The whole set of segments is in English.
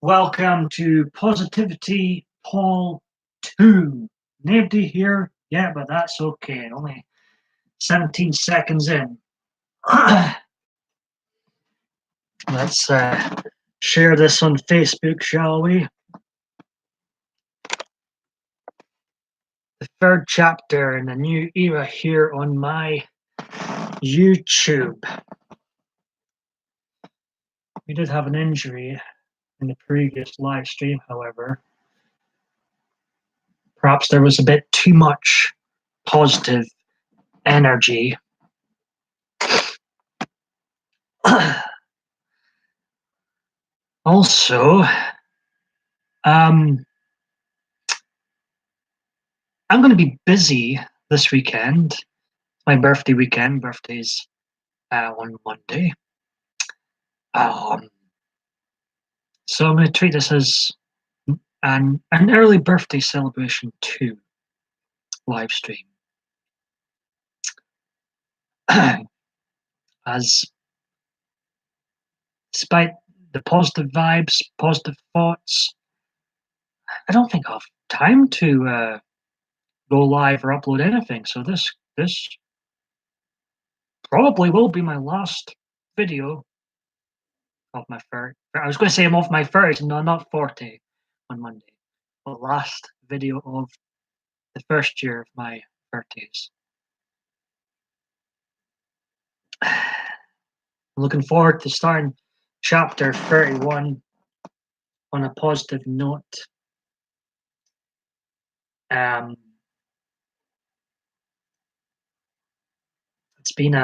Welcome to Positivity Poll 2. Nobody here yet, but that's okay. Only 17 seconds in. Let's share this on Facebook, shall we? The third chapter in a new era here on my YouTube. We did have an injury in the previous live stream, however. Perhaps there was a bit too much positive energy. Also, I'm going to be busy this weekend. My birthday weekend. Birthday's on Monday. So I'm going to treat this as an early birthday celebration too, live stream. As despite the positive vibes, positive thoughts, I don't think I'll have time to go live or upload anything. So this probably will be my last video of my third. I was going to say I'm off my third, no, not 40 on Monday. The last video of the first year of my 30s. I'm looking forward to starting chapter 31 on a positive note. It's been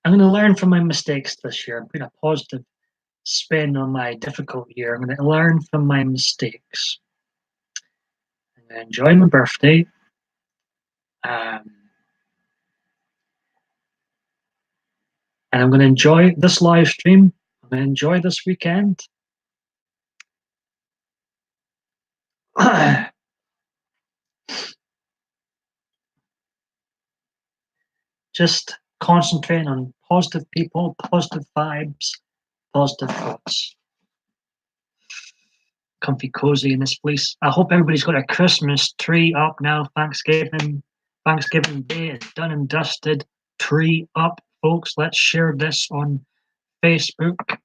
I'm going to learn from my mistakes this year. I'm putting a positive spin on my difficult year. I'm going to learn from my mistakes. I'm going to enjoy my birthday. And I'm going to enjoy this live stream. I'm going to enjoy this weekend. Just concentrating on positive people, positive vibes, positive thoughts. Comfy cozy in this place. I hope everybody's got a Christmas tree up now. Thanksgiving Day is done and dusted. Tree up, folks. Let's share this on Facebook.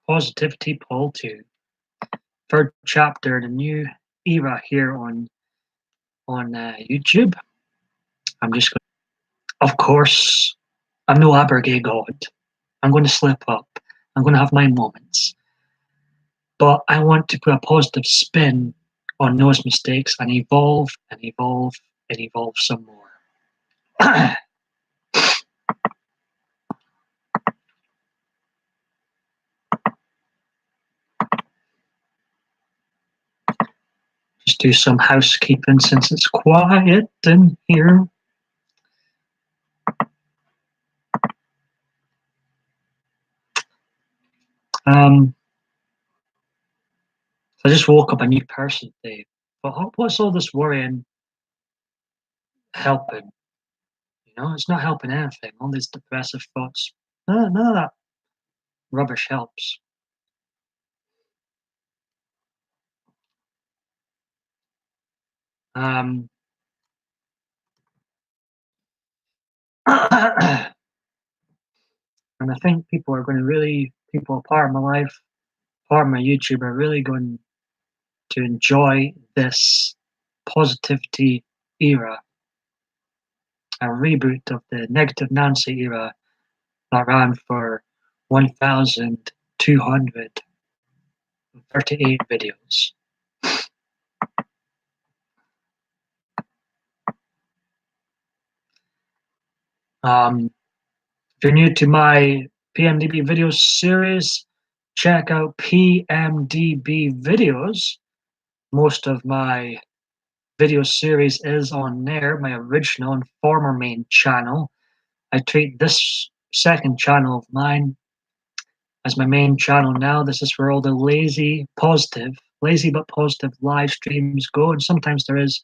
Positivity Poll 2. Third chapter in a new era here on YouTube. I'm just going to, of course, I'm no Abergay God. I'm going to slip up. I'm going to have my moments. But I want to put a positive spin on those mistakes and evolve and evolve and evolve some more. Just do some housekeeping since it's quiet in here. I just woke up a new person today. But what's all this worrying helping? You know, it's not helping anything. All these depressive thoughts. None of that rubbish helps. And I think people are part of my life, part of my YouTube are really going to enjoy this positivity era, a reboot of the negative Nancy era that ran for 1,238 videos. If you're new to my PMDB video series, check out PMDB videos. Most of my video series is on there, my original and former main channel. I treat this second channel of mine as my main channel now. This is for all the lazy, positive, lazy but positive live streams go, and sometimes there is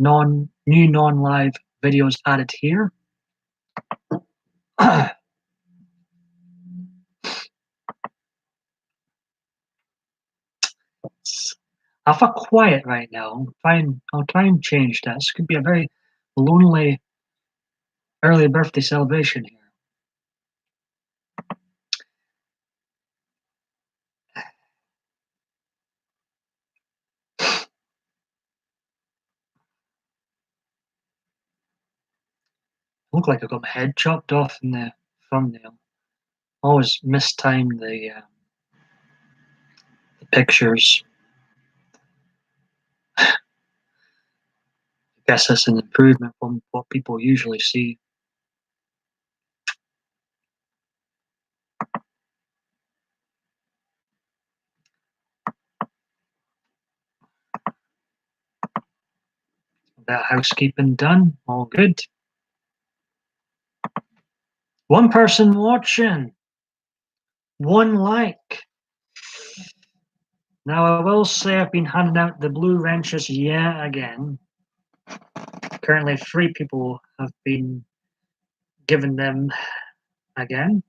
new non-live videos added here. It's alpha quiet right now. I'll try and change that. This could be a very lonely early birthday celebration here. Look like I got my head chopped off in the thumbnail. Always mistime the pictures. I guess that's an improvement from what people usually see. That housekeeping done, all good. One person watching, one like. Now I will say I've been handing out the blue wrenches yet again. Currently 3 people have been given them again.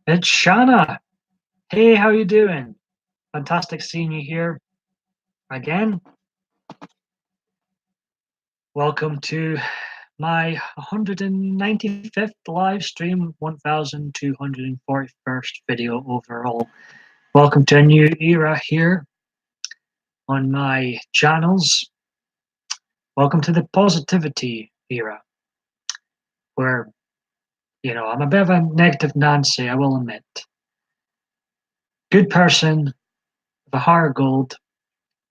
It's Shanna. Hey, how you doing? Fantastic seeing you here again. Welcome to my 195th live stream, 1241st video overall. Welcome to a new era here on my channels. Welcome to the positivity era, where, you know, I'm a bit of a negative Nancy, I will admit. Good person with a heart of gold,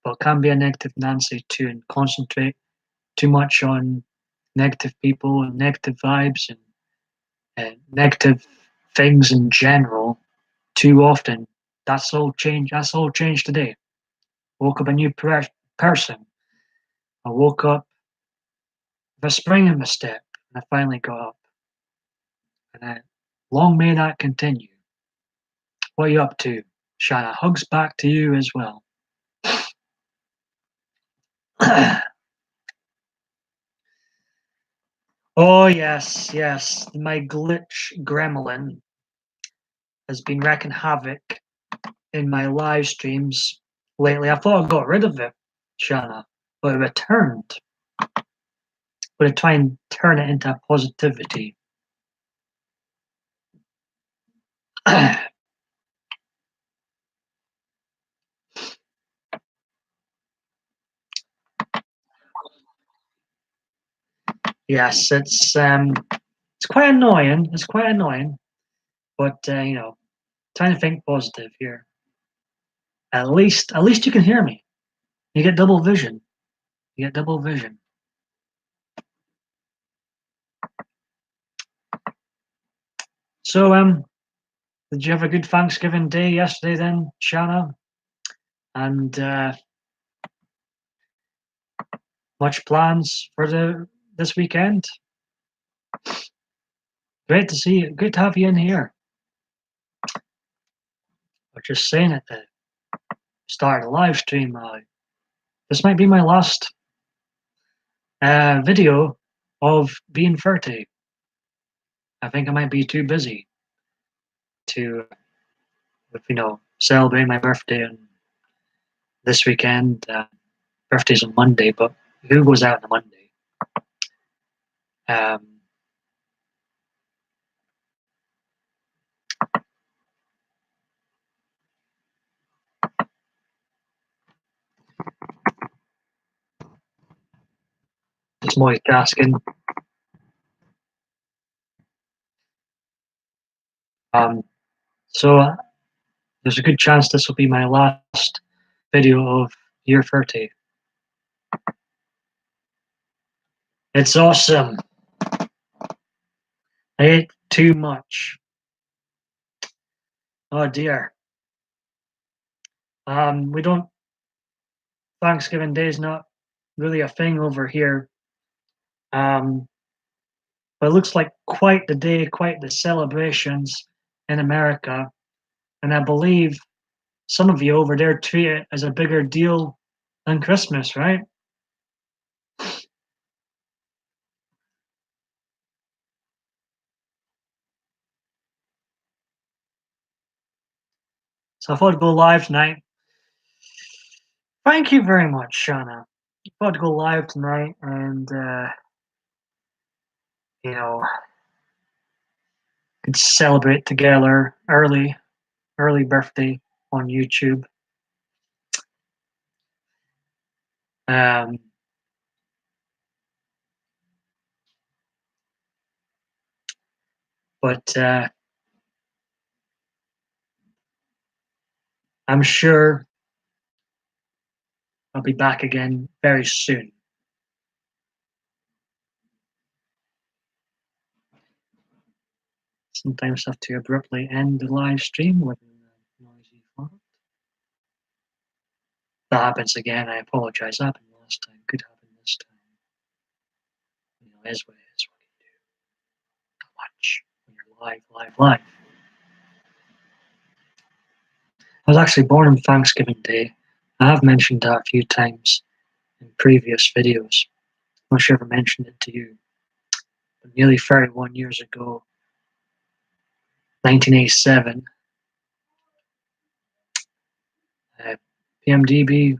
but can be a negative Nancy too, and concentrate too much on negative people and negative vibes and negative things in general too often. That's all changed. That's all changed today. Woke up a new person. I woke up with a spring in my step, and I finally got up. And long may that continue. What are you up to, Shanna? Hugs back to you as well. Oh yes, yes. My glitch gremlin has been wreaking havoc in my live streams lately. I thought I got rid of it, Shanna, but it returned. But I try and turn it into positivity. Yes, it's quite annoying. It's quite annoying, but you know, trying to think positive here. At least you can hear me. You get double vision. You get double vision. So did you have a good Thanksgiving day yesterday then, Shanna? And much plans for this weekend? Great to see you. Good to have you in here. I was just saying at the start of the live stream, this might be my last video of being 30. I think I might be too busy to, you know, celebrate my birthday on this weekend. Birthday's on Monday, but who goes out on a Monday? Just multitasking. So there's a good chance this will be my last video of year 30. It's awesome. I ate too much. Oh dear. We don't. Thanksgiving Day is not really a thing over here But it looks like quite the day, quite the celebrations in America. And I believe some of you over there treat it as a bigger deal than Christmas, right? So I thought I'd go live tonight. Thank you very much, Shauna. I thought I'd go live tonight and, you know, could celebrate together early birthday on YouTube. Um, but I'm sure I'll be back again very soon. Sometimes have to abruptly end the live stream with a noisy font. That happens again. I apologize. That happened last time. Could happen this time. You know, is what it is. What can you do? Not much when you're live. I was actually born on Thanksgiving Day. I have mentioned that a few times in previous videos. I'm not sure if I mentioned it to you. But nearly 31 years ago, 1987, PMDB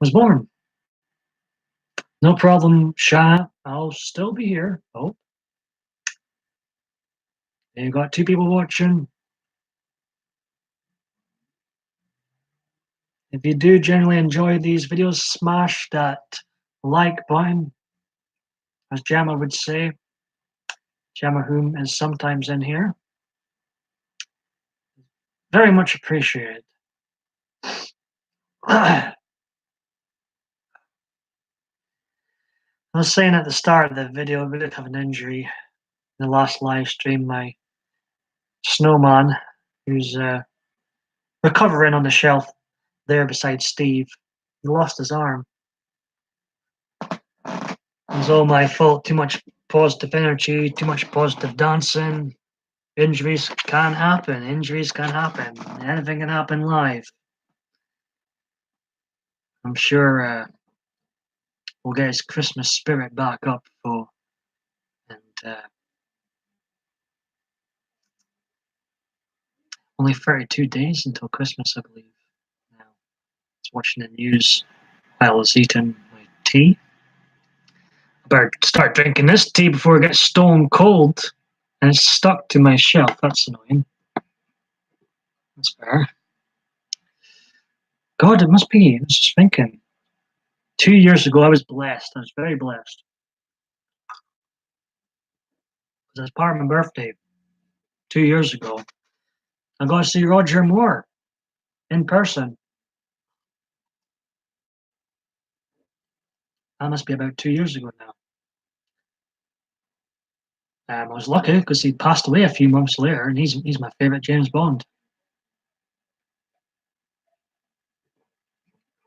was born. No problem, Shana. I'll still be here. Oh, you got two people watching. If you do generally enjoy these videos, smash that like button, as Jamma would say. Jamma, whom is sometimes in here. Very much appreciated. I was saying at the start of the video, I did have an injury in the last live stream. My snowman, who's recovering on the shelf there beside Steve, he lost his arm. It was all my fault. Too much positive energy, too much positive dancing. Injuries can happen. Injuries can happen. Anything can happen live. I'm sure we'll get his Christmas spirit back up for, and only 32 days until Christmas, I believe. Now, I was watching the news while I was eating my tea. I better start drinking this tea before it gets stone cold, and it's stuck to my shelf. That's annoying. That's fair. God, it must be. I was just thinking. 2 years ago, I was blessed. I was very blessed. Because as part of my birthday, 2 years ago, I got to see Roger Moore in person. That must be about 2 years ago now. I was lucky because he passed away a few months later, and he's my favorite James Bond.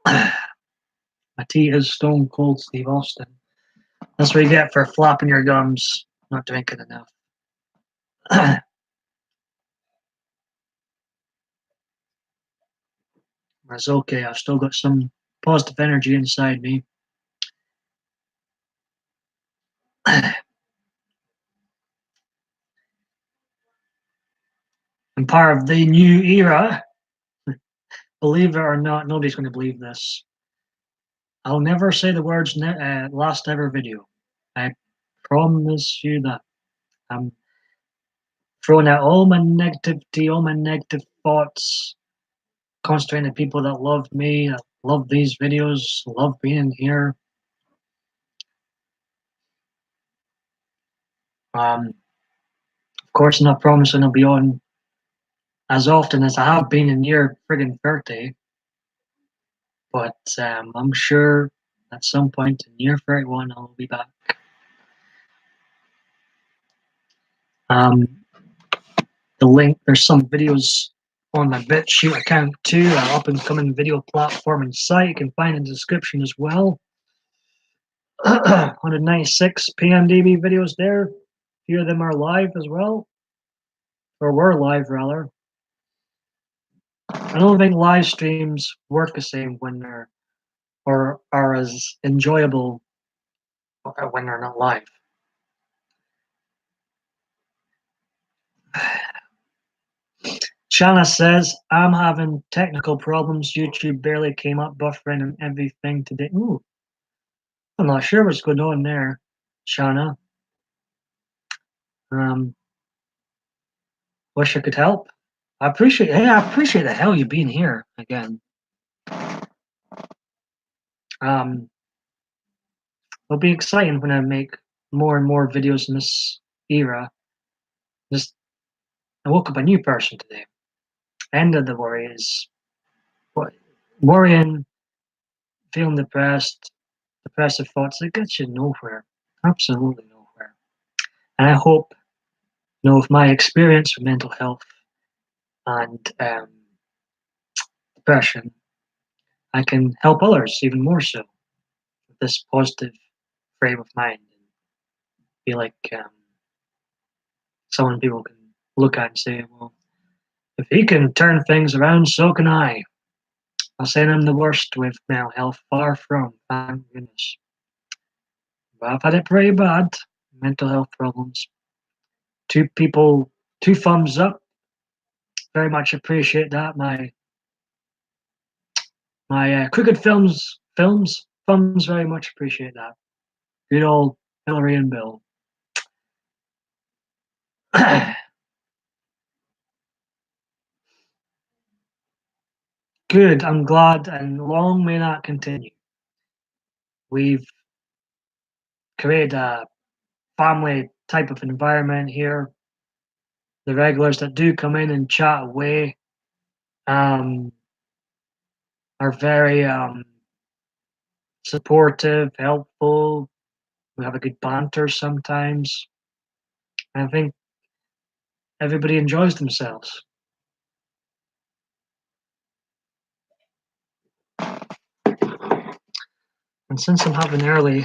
My tea is stone cold, Steve Austin. That's what you get for flapping your gums, not drinking enough. It's okay. I've still got some positive energy inside me. I'm part of the new era. Believe it or not, nobody's going to believe this. I'll never say the words last ever video. I promise you that. I'm throwing out all my negativity, all my negative thoughts, concentrating on people that love me, that love these videos, love being here. Of course, I'm not promising I'll be on as often as I have been in your friggin' birthday, but I'm sure at some point in year 31 I'll be back. Um, the link, there's some videos on my BitChute account too, an up and coming video platform and site. You can find in the description as well. 196 PMDB videos there. A few of them are live as well, or were live rather. I don't think live streams work the same when they're or are as enjoyable when they're not live. Shanna says, I'm having technical problems. YouTube barely came up, buffering and everything today. Ooh, I'm not sure what's going on there, Shanna. Wish I could help. I appreciate the hell you being here again. It'll be exciting when I make more and more videos in this era. Just I woke up a new person today. End of the worry is worrying, feeling depressed, depressive thoughts that gets you nowhere. Absolutely nowhere. And I hope, with my experience with mental health and depression, I can help others even more so with this positive frame of mind and feel like someone people can look at and say, well, if he can turn things around, so can I. I'll say I'm the worst with mental health, far from, thank goodness. But I've had it pretty bad, mental health problems. Two people, two thumbs up. Very much appreciate that. My Crooked films, thumbs very much appreciate that. Good old Hillary and Bill. Good, I'm glad, and long may that continue. We've created a family type of environment here. The regulars that do come in and chat away are very supportive, helpful. We have a good banter sometimes. I think everybody enjoys themselves. And since I'm having early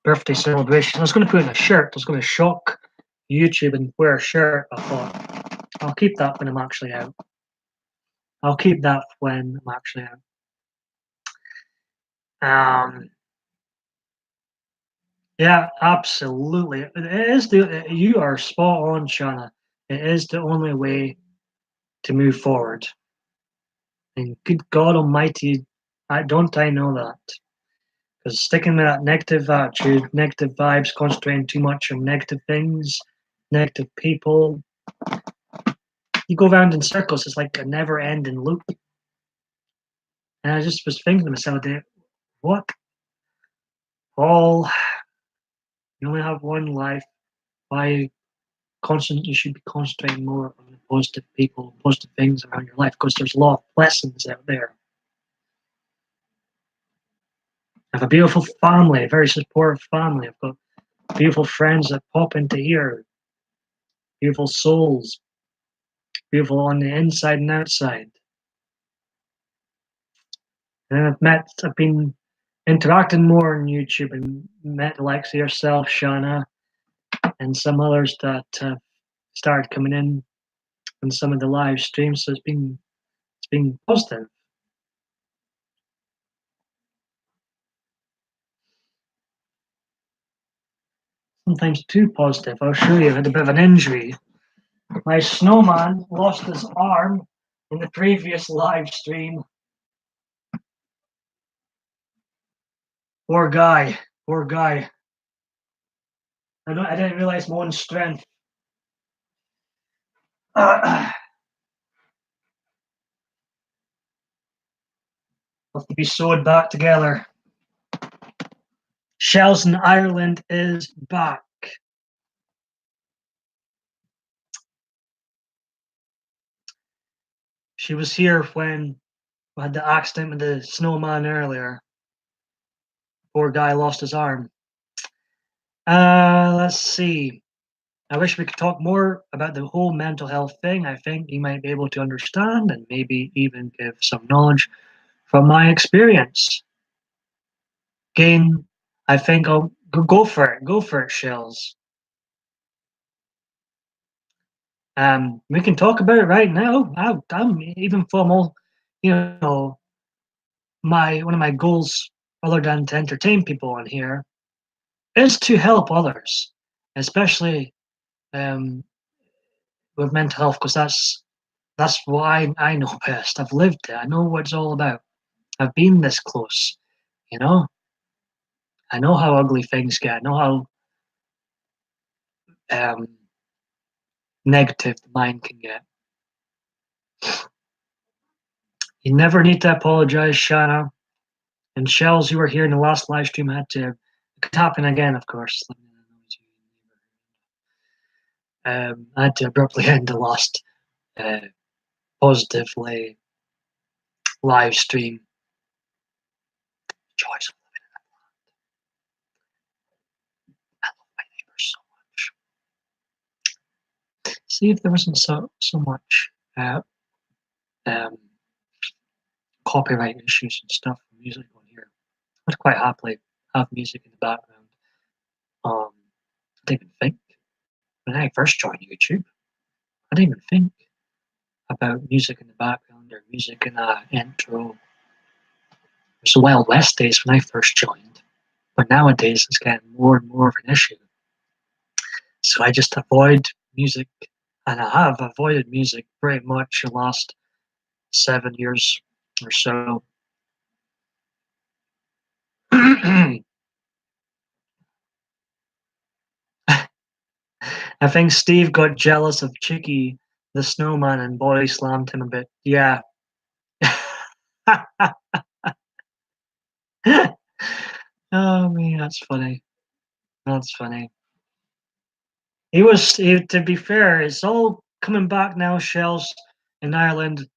birthday celebration, I was going to put in a shirt. I was going to shock YouTube and wear a shirt. I thought, I'll keep that when I'm actually out. I'll keep that when I'm actually out. Yeah, absolutely. It is you are spot on, Shanna. It is the only way to move forward. And good God Almighty, I know that. Because sticking with that negative attitude, negative vibes, concentrating too much on negative things, negative people, you go round in circles. It's like a never-ending loop. And I just was thinking to myself, what? Paul, you only have one life. Why you should be concentrating more on the positive people, positive things around your life, because there's a lot of blessings out there. I have a beautiful family, a very supportive family. I've got beautiful friends that pop into here, beautiful souls, beautiful on the inside and outside. And I've been interacting more on YouTube and met the likes of yourself, Shauna, and some others that started coming in on some of the live streams. So it's been positive. Sometimes too positive. I'll show you. I had a bit of an injury. My snowman lost his arm in the previous live stream. Poor guy. Poor guy. I didn't realize my own strength. Have to be sewed back together. Shells in Ireland is back. She was here when we had the accident with the snowman earlier. Poor guy lost his arm. Let's see. I wish we could talk more about the whole mental health thing. I think you might be able to understand and maybe even give some knowledge from my experience. Gain I think I'll go for it. Go for it, Shells. We can talk about it right now. I'm even from all, you know, my one of my goals, other than to entertain people on here, is to help others, especially um, with mental health, because that's what I know best. I've lived it. I know what it's all about. I've been this close, you know. I know how ugly things get. I know how negative the mind can get. You never need to apologize, Shana. And Shells, you were here in the last live stream. It could happen again, of course. I had to abruptly end the last uh, positively live stream. Joys of living in that land. I love my neighbors so much. See if there wasn't so much um, copyright issues and stuff for music on here. I'd quite happily have music in the background. I didn't even think when I first joined YouTube. I didn't even think about music in the background or music in the intro. It was the Wild West days when I first joined, but nowadays it's getting more and more of an issue. So I just avoid music, and I have avoided music pretty much the last 7 years or so. I think Steve got jealous of Chicky the snowman and body slammed him a bit. Yeah. Oh man, that's funny. That's funny. To be fair, it's all coming back now, Shells, in Ireland.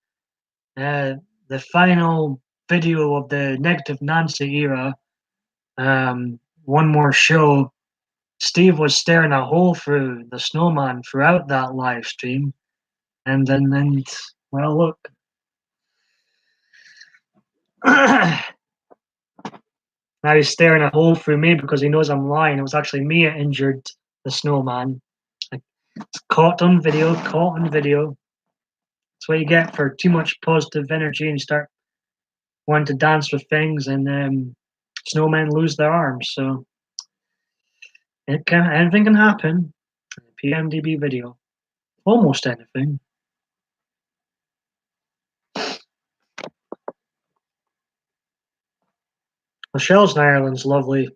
The final video of the Negative Nancy era, one more show. Steve was staring a hole through the snowman throughout that live stream. And well, look. Now he's staring a hole through me because he knows I'm lying. It was actually me that injured the snowman. It's caught on video, caught on video. That's what you get for too much positive energy and you start wanting to dance with things and snowmen lose their arms. So anything can happen. PMDB video. Almost anything. Michelle's in Ireland's lovely.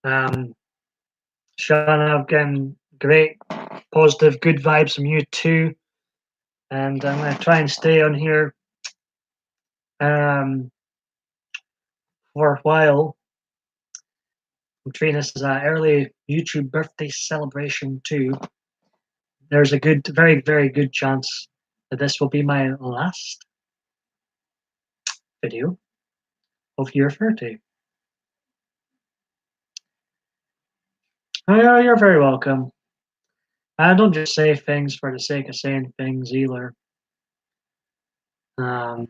Shana, I've getting great, positive, good vibes from you too. And I'm going to try and stay on here for a while. I'm treating this as an early YouTube birthday celebration too. There's a good, very, very good chance that this will be my last video of year 30. Oh, you're very welcome. I don't just say things for the sake of saying things either. I'm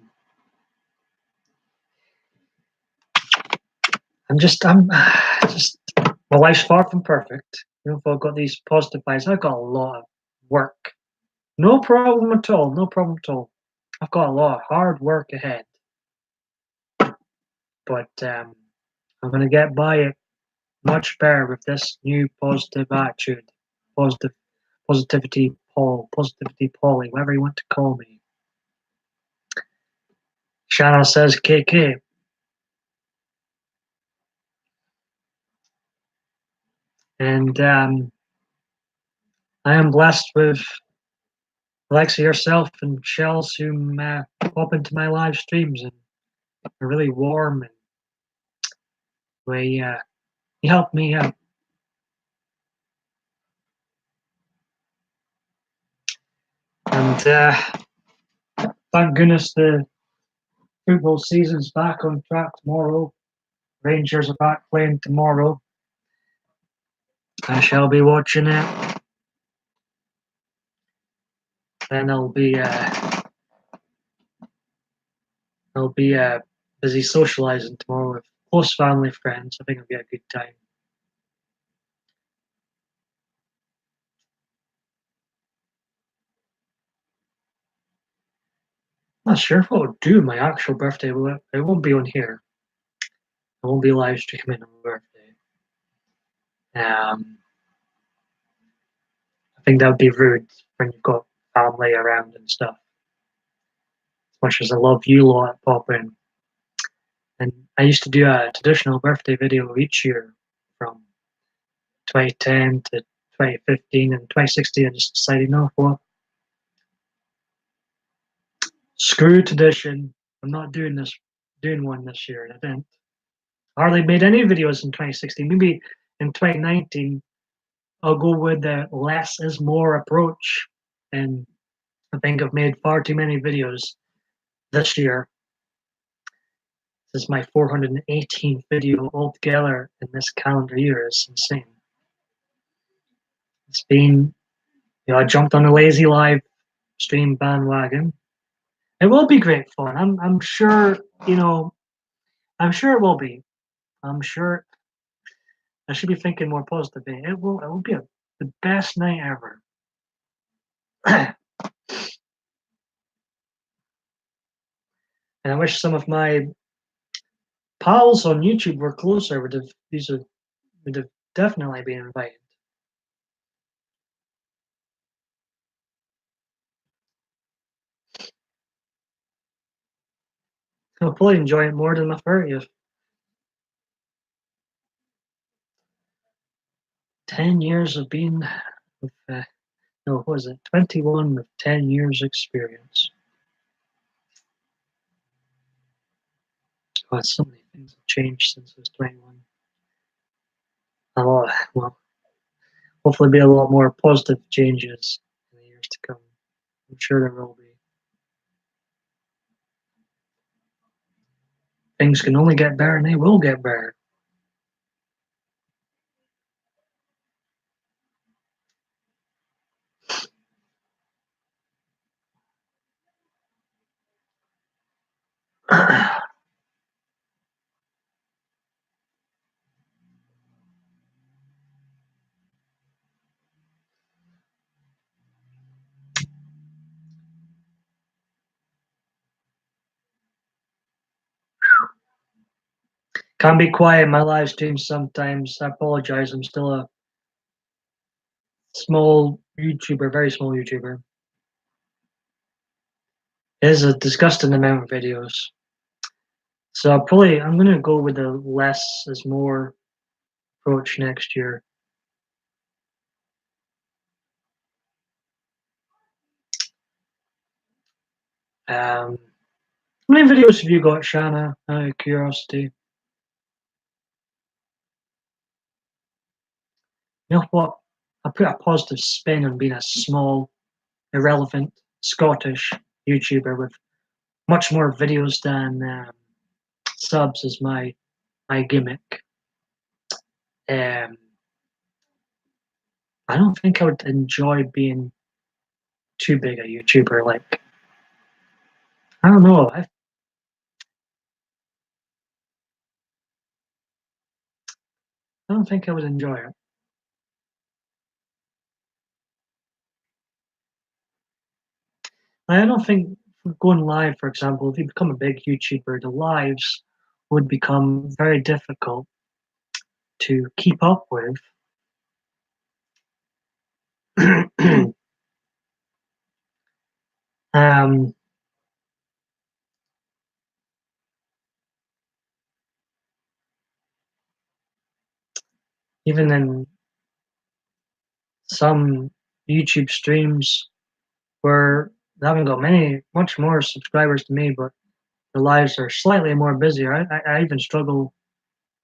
just, my life's far from perfect. You know, if I've got these positive vibes, I've got a lot of work. No problem at all. No problem at all. I've got a lot of hard work ahead. But I'm going to get by it much better with this new positive attitude. Positivity Polly, whatever you want to call me. Shanna says KK. And I am blessed with the likes of yourself and Shells who pop into my live streams and are really warm and you help me out. And thank goodness the football season's back on track tomorrow. Rangers are back playing tomorrow. I shall be watching it. Then I'll be busy socializing tomorrow with close family friends. I think it'll be a good time. Not sure what I'll do my actual birthday. It won't be on here. I won't be live streaming on my birthday. I think that would be rude when you've got family around and stuff. As much as I love you lot popping. And I used to do a traditional birthday video each year from 2010 to 2015 and 2016. I just decided, you know what? Screw tradition. I'm not doing one this year. And I didn't. I hardly made any videos in 2016. Maybe in 2019, I'll go with the less is more approach. And I think I've made far too many videos this year. This is my 418th video altogether in this calendar year. It's insane. It's been, I jumped on a lazy live stream bandwagon. It will be great fun. I'm sure, I'm sure it will be. I'm sure I should be thinking more positively. It will be the best night ever. And I wish some of my pals on YouTube were closer. Would have definitely been invited. I'll probably enjoy it more than my 30th. 10 years of being, with, no, what was it? 21 with 10 years experience. God, so many things have changed since I was 21. A lot, well, hopefully be a lot more positive changes in the years to come. I'm sure there will be. Things can only get better and they will get better. Can't be quiet in my live streams sometimes. I apologize. I'm still a small YouTuber, very small YouTuber. It is a disgusting amount of videos. So I'm gonna go with the less is more approach next year. How many videos have you got, Shanna? Out of curiosity. You know what? I put a positive spin on being a small, irrelevant Scottish YouTuber with much more videos than subs is my gimmick. I don't think I would enjoy being too big a YouTuber. Like, I don't know. I don't think I would enjoy it. I don't think going live, for example, if you become a big YouTuber, the lives would become very difficult to keep up with. um, Even in some YouTube streams where they haven't got much more subscribers to me, but the lives are slightly more busier. I even struggle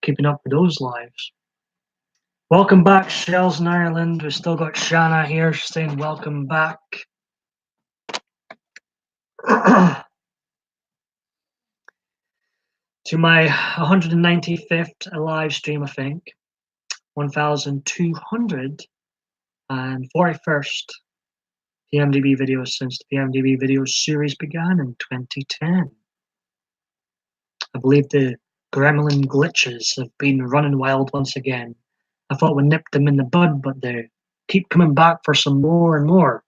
keeping up with those lives. Welcome back, Shells in Ireland. We've still got Shanna here. She's saying welcome back. To my 195th live stream, I think. 1,241st PMDB videos since the PMDB videos series began in 2010. I believe the gremlin glitches have been running wild once again. I thought we nipped them in the bud, but they keep coming back for some more and more.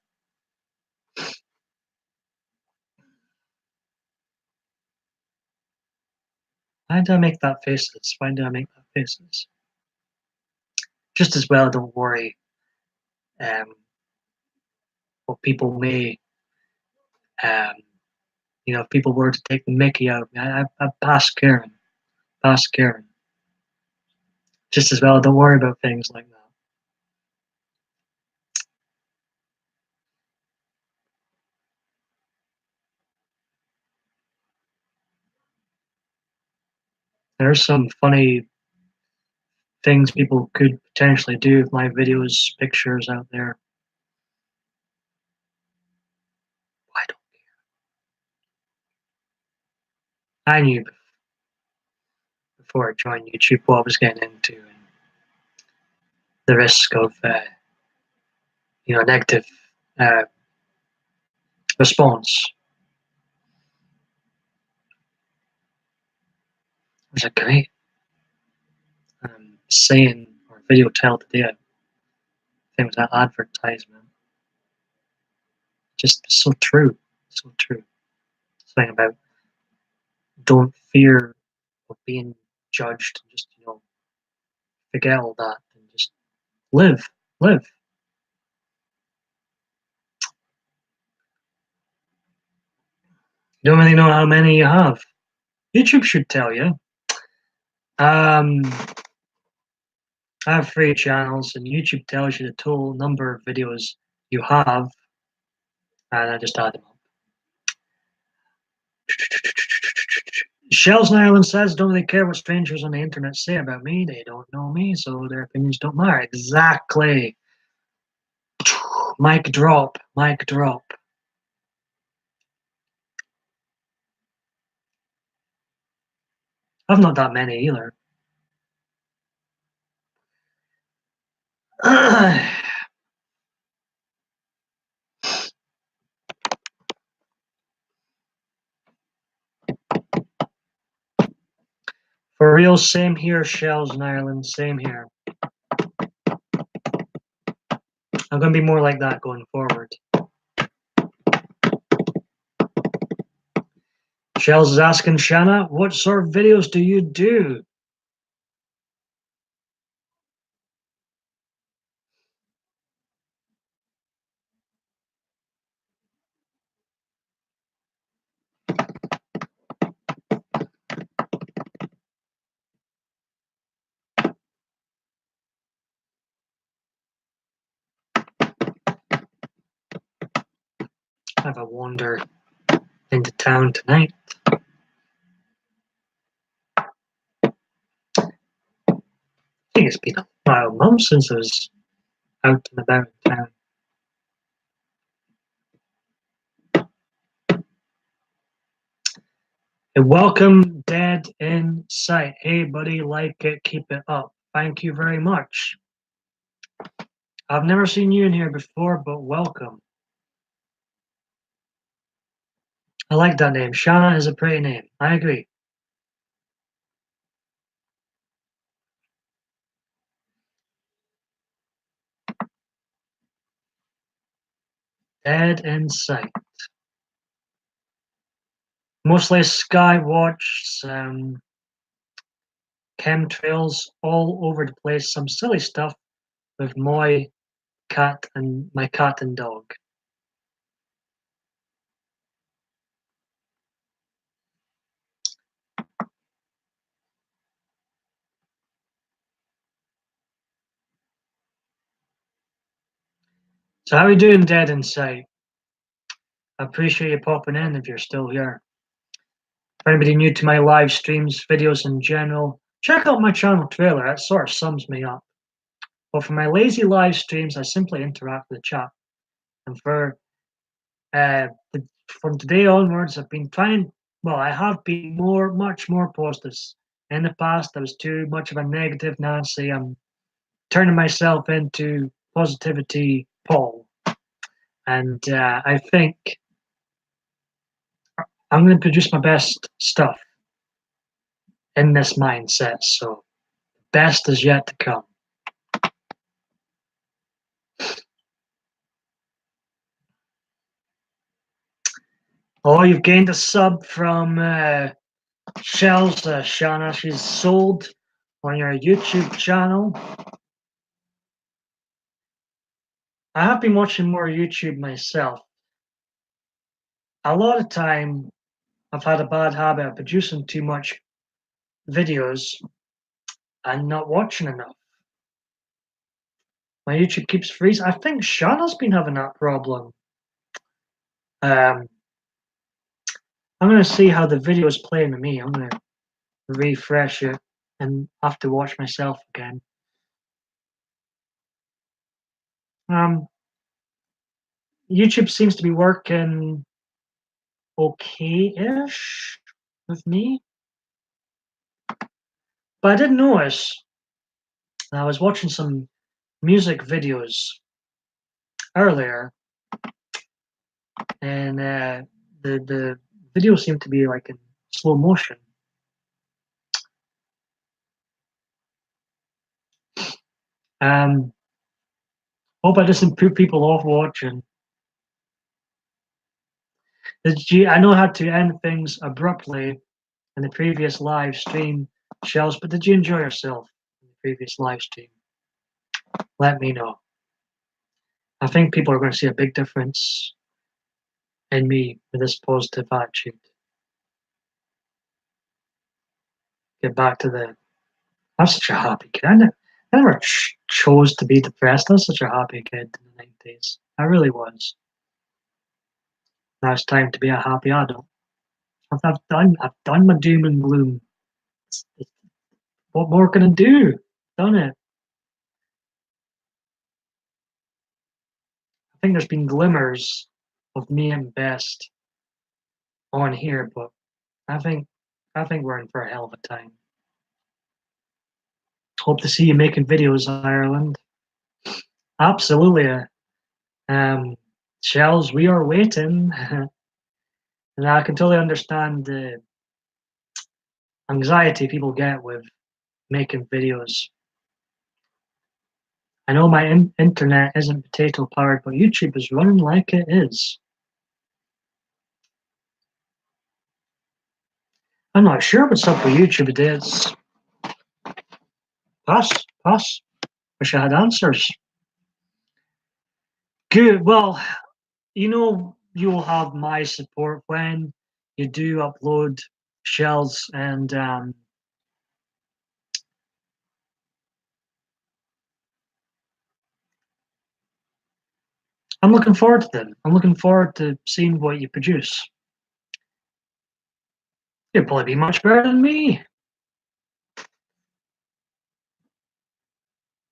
Why do I make that faces? Why do I make that faces? Just as well, don't worry. What people may, um, if people were to take the mickey out of me, I pass caring. Pass caring. Just as well, don't worry about things like that. There's some funny things people could potentially do with my videos, pictures out there. I don't. I knew before I joined YouTube what I was getting into, and the risk of negative uh, response. There's a guy saying or video tell today, I think it was that advertisement. Just so true, so true. Saying about don't fear of being judged, and just forget all that and just live, live. You don't really know how many you have. YouTube should tell you. I have 3 channels, and YouTube tells you the total number of videos you have, and I just add them up. Shells in Ireland says, don't really care what strangers on the internet say about me. They don't know me, so their opinions don't matter. Exactly. Mic drop, mic drop. I've not that many either. For real, same here, Shells in Ireland, same here. I'm going to be more like that going forward. Shells is asking Shanna, what sort of videos do you do? Have a wander into town tonight. I think it's been a month since I was out and about in town. And welcome, Dead in Sight. Hey, buddy, like it, keep it up. Thank you very much. I've never seen you in here before, but welcome. I like that name. Shanna is a pretty name. I agree. Dead in Sight. Mostly Skywatch, chemtrails all over the place, some silly stuff with my cat and dog. So how are you doing, Dead in Sight? I appreciate you popping in if you're still here. For anybody new to my live streams, videos in general, check out my channel trailer. That sort of sums me up. But for my lazy live streams, I simply interact with the chat. And from today onwards, I've been trying. Well, I have been much more positive. In the past, I was too much of a negative Nancy. I'm turning myself into positivity Paul, and I think I'm going to produce my best stuff. in this mindset. So best is yet to come. Oh, you've gained a sub from Shells, Shauna. She's sold on your YouTube channel. I have been watching more YouTube myself. A lot of time, I've had a bad habit of producing too much videos and not watching enough. My YouTube keeps freezing. I think Shauna's been having that problem. I'm going to see how the video is playing to me. I'm going to refresh it and have to watch myself again. YouTube seems to be working okay-ish with me. But I did notice, I was watching some music videos earlier, and the video seemed to be like in slow motion. Hope I doesn't put people off watching. I know I had to end things abruptly in the previous live stream, Shells, but did you enjoy yourself in the previous live stream? Let me know. I think people are going to see a big difference in me with this positive attitude. Get back to I'm such a happy kid. I never chose to be depressed. I was such a happy kid in the 90s. I really was. Now it's time to be a happy adult. I've done my doom and gloom. What more can I do? Done it. I think there's been glimmers of me and Best on here, but I think we're in for a hell of a time. Hope to see you making videos, Ireland. Absolutely. Shells, we are waiting. And I can totally understand the anxiety people get with making videos. I know my internet isn't potato powered, but YouTube is running like it is. I'm not sure what's up with YouTube it is. Pass. Wish I had answers. Good. Well, you'll have my support when you do upload Shells, and I'm looking forward to them. I'm looking forward to seeing what you produce. You'll probably be much better than me.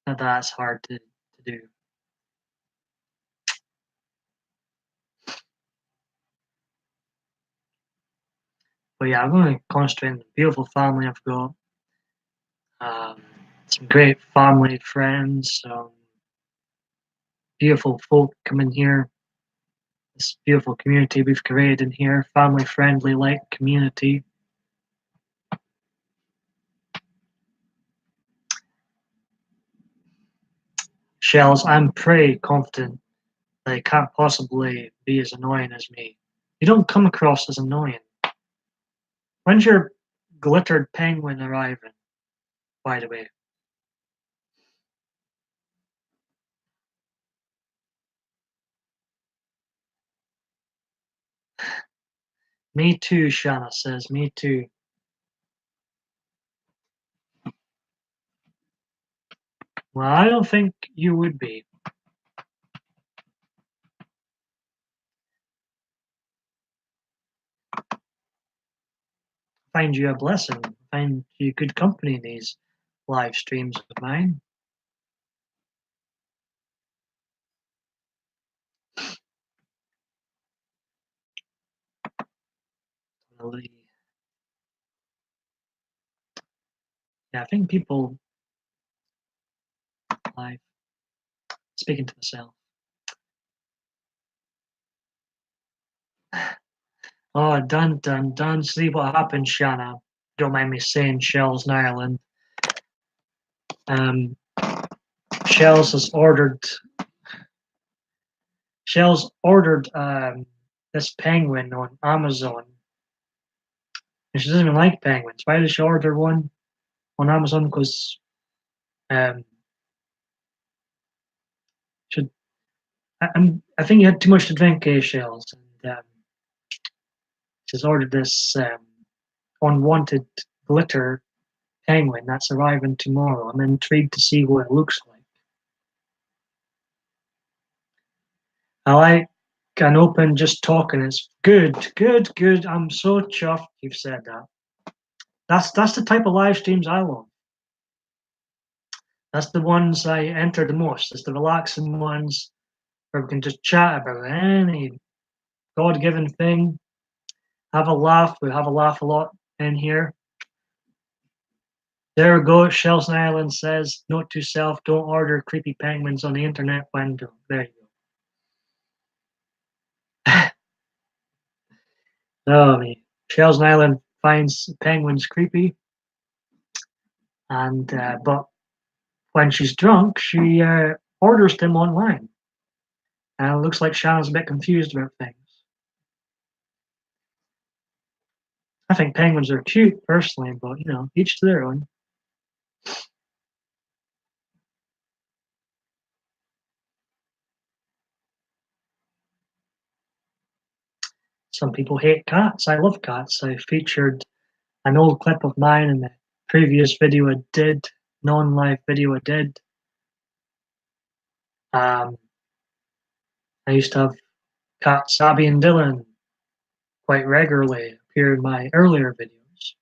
Now that's hard to do. But yeah, I'm going to concentrate on the beautiful family I've got. Some great family, friends, beautiful folk coming here. This beautiful community we've created in here, family friendly like community. Shells, I'm pretty confident that it can't possibly be as annoying as me. You don't come across as annoying. When's your glittered penguin arriving, by the way? Me too, Shanna says. Me too. Well, I don't think you would be. Find you a blessing. Find you good company in these live streams of mine. Really. Yeah, I think people live speaking to myself. Oh, dun. See what happened, Shanna. don't mind me saying, Shells in Ireland. Um, Shells has ordered this penguin on Amazon, and she doesn't even like penguins. Why did she order one on Amazon? Because um, should I think you had too much to drink, Shells, and she's ordered this unwanted glitter penguin that's arriving tomorrow. I'm intrigued to see what it looks like. I like an open just talking. It's good, good, good. I'm so chuffed you've said that. That's the type of live streams I love. That's the ones I enter the most. It's the relaxing ones where we can just chat about any God-given thing, have a laugh. We have a laugh a lot in here. There we go. Shells Ireland says, note to self, don't order creepy penguins on the internet window. There you go. Oh, me. Shells Ireland finds penguins creepy, and but when she's drunk, she orders them online. And it looks like Shannon's a bit confused about things. I think penguins are cute personally, but each to their own. Some people hate cats. I love cats. I featured an old clip of mine in the previous video I did, non-live video I did. I used to have cats, Abby and Dylan, quite regularly appear in my earlier videos.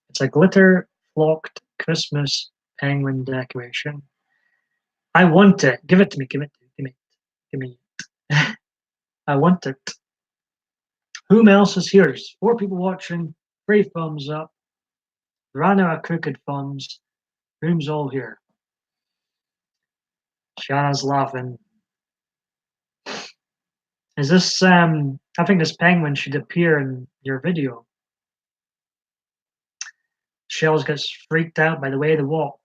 It's a glitter flocked Christmas penguin decoration. I want it. Give it to me. Give it to me. Give me. Give me. I want it. Whom else is here? There's 4 people watching. 3 thumbs up. Ran out of crooked thumbs. Whom's all here? Shanna's laughing. Is this I think this penguin should appear in your video. Shells gets freaked out by the way they walk.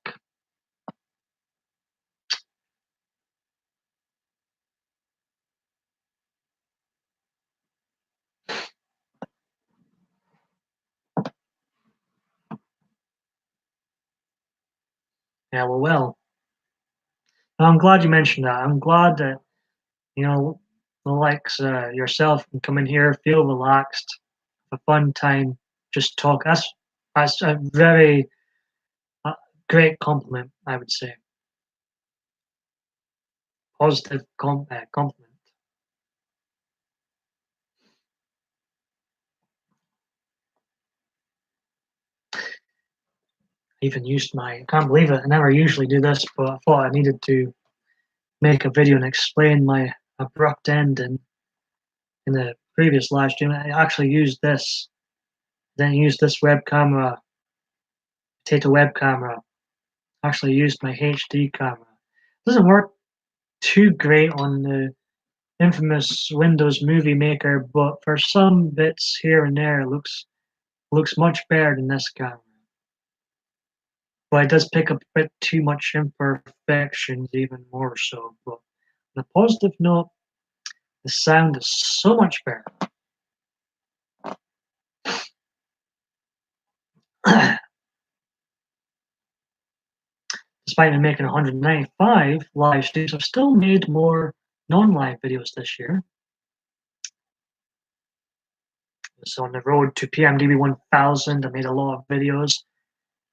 Yeah, well. I'm glad you mentioned that. I'm glad that the likes yourself can come in here, feel relaxed, have a fun time, just talk. That's a very great compliment, I would say. Positive compliment. I even used I can't believe it. I never usually do this, but I thought I needed to make a video and explain my abrupt end in the previous live stream. I actually used this, then used this web camera, potato web camera. Actually used my HD camera. It doesn't work too great on the infamous Windows Movie Maker, but for some bits here and there, it looks much better than this camera. But it does pick up a bit too much imperfections, even more so. But on a positive note, the sound is so much better. Despite me making 195 live streams, I've still made more non-live videos this year. So on the road to PMDB 1000, I made a lot of videos.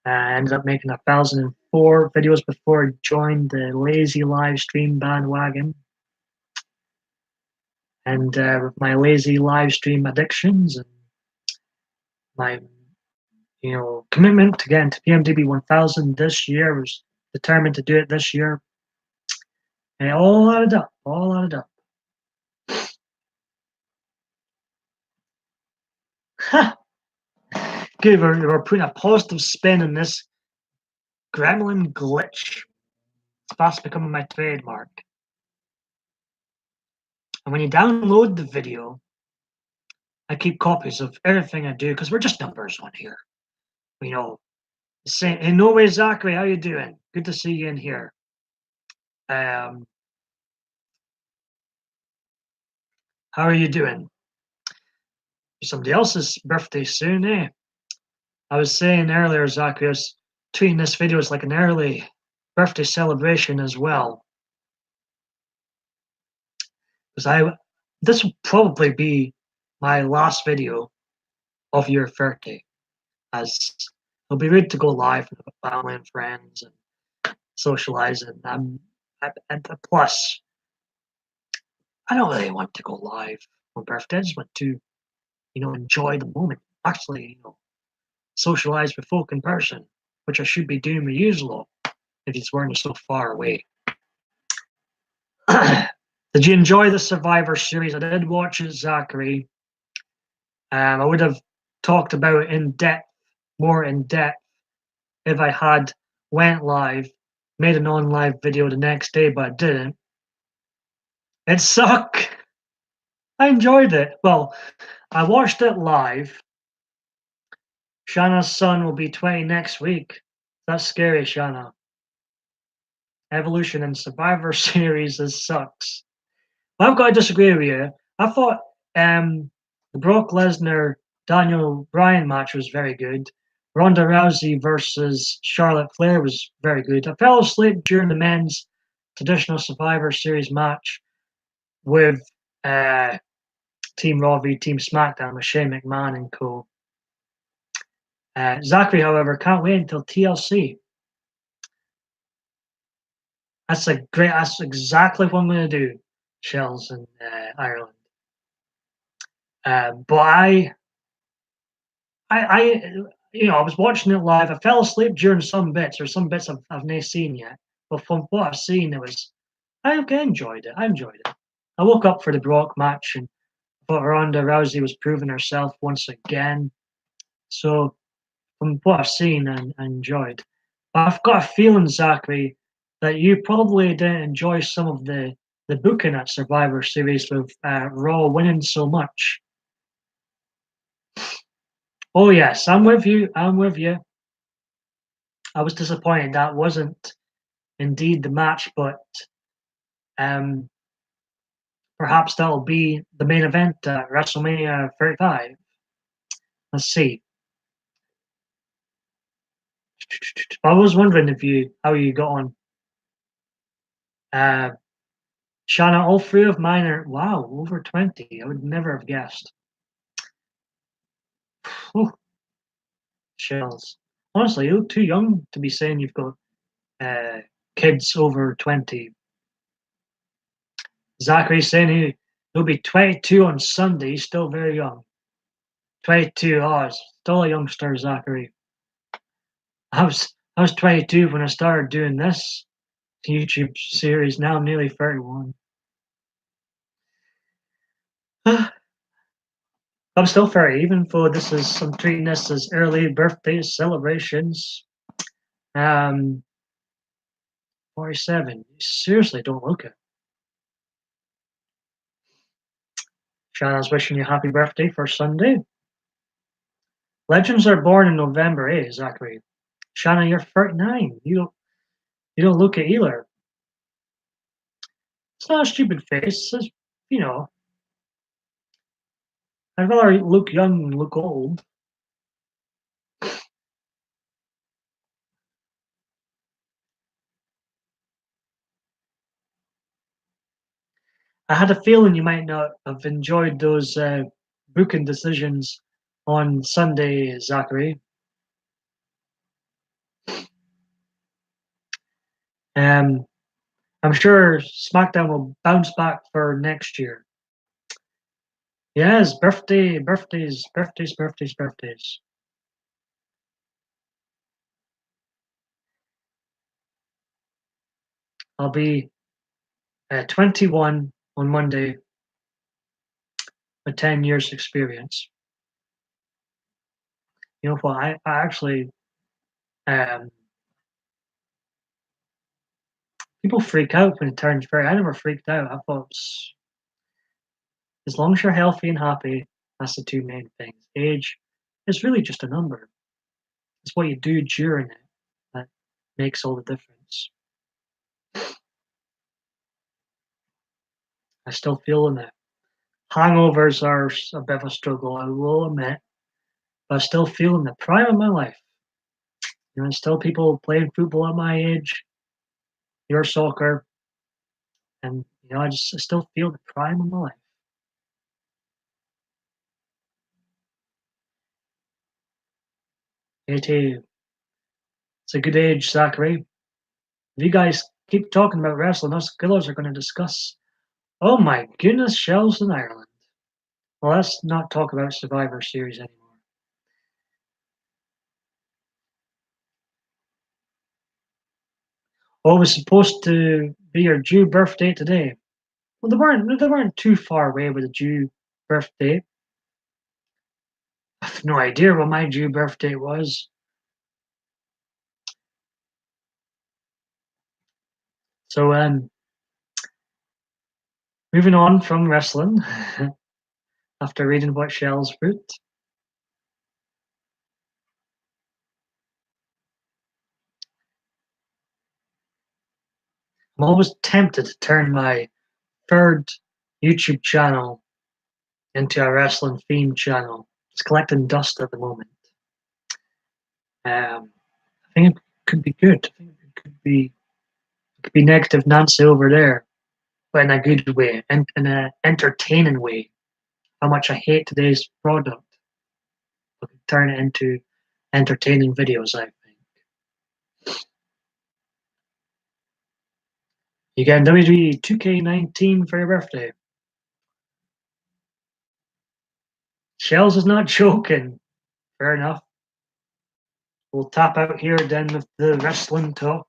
I ended up making 1,004 videos before I joined the lazy live stream bandwagon. And with my lazy live stream addictions and my commitment to get into PMDB 1000 this year, I was determined to do it this year. And it all added up, Ha! Good, we're putting a positive spin on this gremlin glitch. It's fast becoming my trademark. And when you download the video, I keep copies of everything I do because we're just numbers on here. You know, saying, in no way, Zachary, how you doing? Good to see you in here. Um, how are you doing? Somebody else's birthday soon, eh? I was saying earlier, Zachary, I was tweeting this video as like an early birthday celebration as well. Because this will probably be my last video of your birthday, as it'll be good to go live with family and friends and socializing. And plus, I don't really want to go live on birthday. I just want to, enjoy the moment. Actually, socialize with folk in person, which I should be doing with you lot if you weren't so far away. Did you enjoy the Survivor series? I did watch it, Zachary. I would have talked about more in depth, if I had went live, made an on-live video the next day, but I didn't. It sucked. I enjoyed it. Well, I watched it live. Shanna's son will be 20 next week. That's scary, Shanna. Evolution in Survivor series sucks. I've got to disagree with you. I thought the Brock Lesnar Daniel Bryan match was very good. Ronda Rousey versus Charlotte Flair was very good. I fell asleep during the men's traditional Survivor Series match with Team Raw v Team SmackDown with Shane McMahon and co. Zachary, however, can't wait until TLC. That's exactly what I'm going to do, Shells in Ireland. But I was watching it live. I fell asleep during some bits, or some bits I've not seen yet. But from what I've seen, I enjoyed it. I enjoyed it. I woke up for the Brock match and thought Ronda Rousey was proving herself once again. So from what I've seen, I enjoyed. But I've got a feeling, Zachary, that you probably didn't enjoy some of the booking at Survivor Series with Raw winning so much. Oh yes, I'm with you. I'm with you. I was disappointed that wasn't indeed the match, but um, perhaps that'll be the main event at WrestleMania 35. Let's see. I was wondering how you got on. Uh, Shanna, all three of mine are over 20. I would never have guessed. Oh, shells. Honestly, you look too young to be saying you've got kids over 20. Zachary's saying he'll be 22 on Sunday. He's still very young. 22. Oh, still a youngster, Zachary. I was 22 when I started doing this YouTube series. Now I'm nearly 31. I'm still 30, even though I'm treating this as early birthday celebrations. 47. You seriously don't look it. Shanna's wishing you happy birthday for Sunday. Legends are born in November, eh, Zachary? Shanna, you're 39. You don't look it either. It's not a stupid face. It's, I'd rather look young than look old. I had a feeling you might not have enjoyed those booking decisions on Sunday, Zachary. I'm sure SmackDown will bounce back for next year. Yes, birthdays. I'll be 21 on Monday with 10 years experience. You know what? I actually, um, people freak out when it turns 30. I never freaked out. I thought, as long as you're healthy and happy, That's the two main things. Age is really just a number. It's what you do during it that makes all the difference. I still feeling it. Hangovers are a bit of a struggle, I will admit, but I'm still feeling the prime of my life. Still people playing football at my age, your soccer, and I still feel the prime of my life. 80, it's a good age, Zachary. If you guys keep talking about wrestling, us killers are going to discuss. Oh my goodness, shells in Ireland. Well, let's not talk about Survivor Series anymore. Oh, it was supposed to be your due birthday today. Well, they weren't too far away with the due birthday. I have no idea what my due birthday was. So, moving on from wrestling, after reading about Shell's route, I'm always tempted to turn my third YouTube channel into a wrestling themed channel. It's collecting dust at the moment. I think it could be good. I think it could be negative Nancy over there, but in a good way, and in an entertaining way. How much I hate today's product, but turn it into entertaining videos. I think you get WWE 2K19 for your birthday. Shells is not joking. Fair enough. We'll tap out here then with the wrestling talk.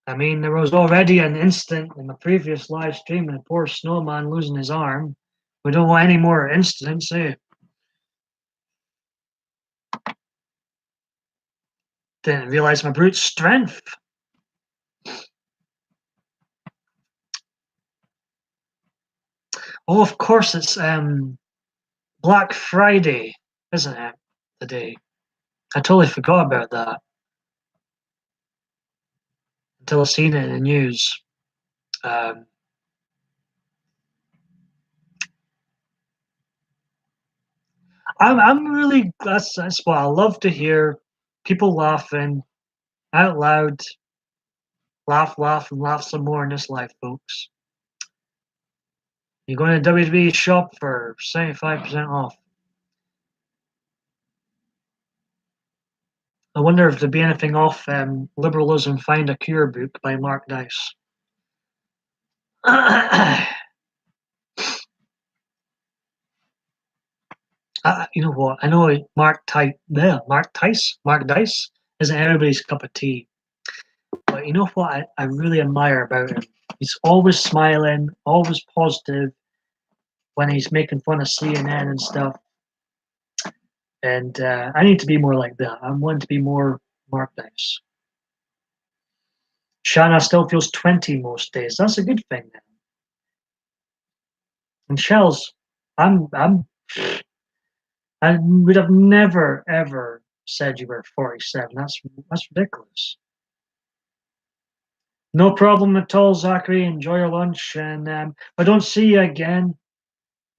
I mean, there was already an incident in the previous live stream and a poor snowman losing his arm. We don't want any more incidents, eh? Didn't realize my brute strength. Oh, of course, it's Black Friday, isn't it? Today. I totally forgot about that until I seen it in the news. Um, I'm really that's what I love to hear. People laughing out loud, laugh, laugh, and laugh some more in this life, folks. You go to WWE shop for 75% off. I wonder if there'd be anything off Liberalism Find a Cure book by Mark Dice. You know what? I know Mark Dice isn't everybody's cup of tea. But you know what I really admire about him? He's always smiling, always positive when he's making fun of CNN and stuff. And I need to be more like that. I want to be more Mark Dice. Shanna still feels 20 most days. That's a good thing then. And Shells, I would have never ever said you were 47. That's ridiculous. No problem at all, Zachary. Enjoy your lunch, and if I don't see you again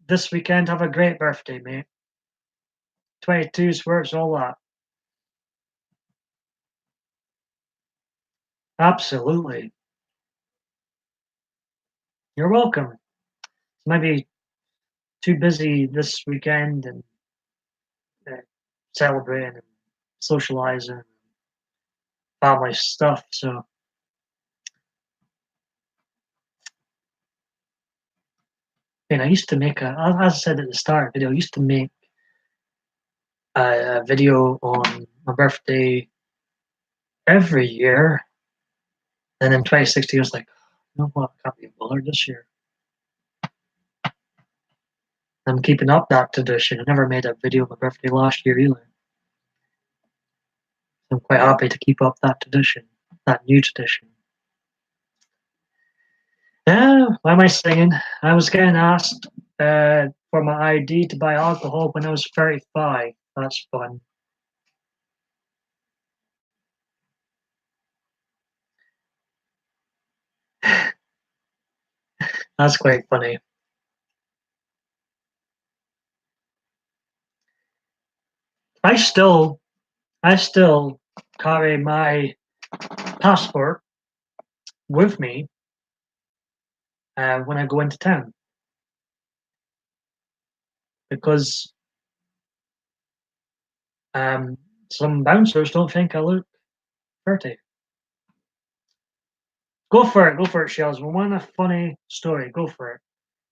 this weekend, have a great birthday, mate. 22 is where it's all at. Absolutely. You're welcome. Maybe too busy this weekend and uh, celebrating and socializing, and family stuff. So, I used to make as I said at the start of the video, I used to make a video on my birthday every year. And in 2016, I was like, you know what, I can't be bothered this year. I'm keeping up that tradition. I never made a video of my birthday last year either. I'm quite happy to keep up that tradition, that new tradition. Why am I singing? I was getting asked for my ID to buy alcohol when I was 35. That's fun. That's quite funny. I still carry my passport with me when I go into town because some bouncers don't think I look 30. Go for it, Shells. We want a funny story. Go for it.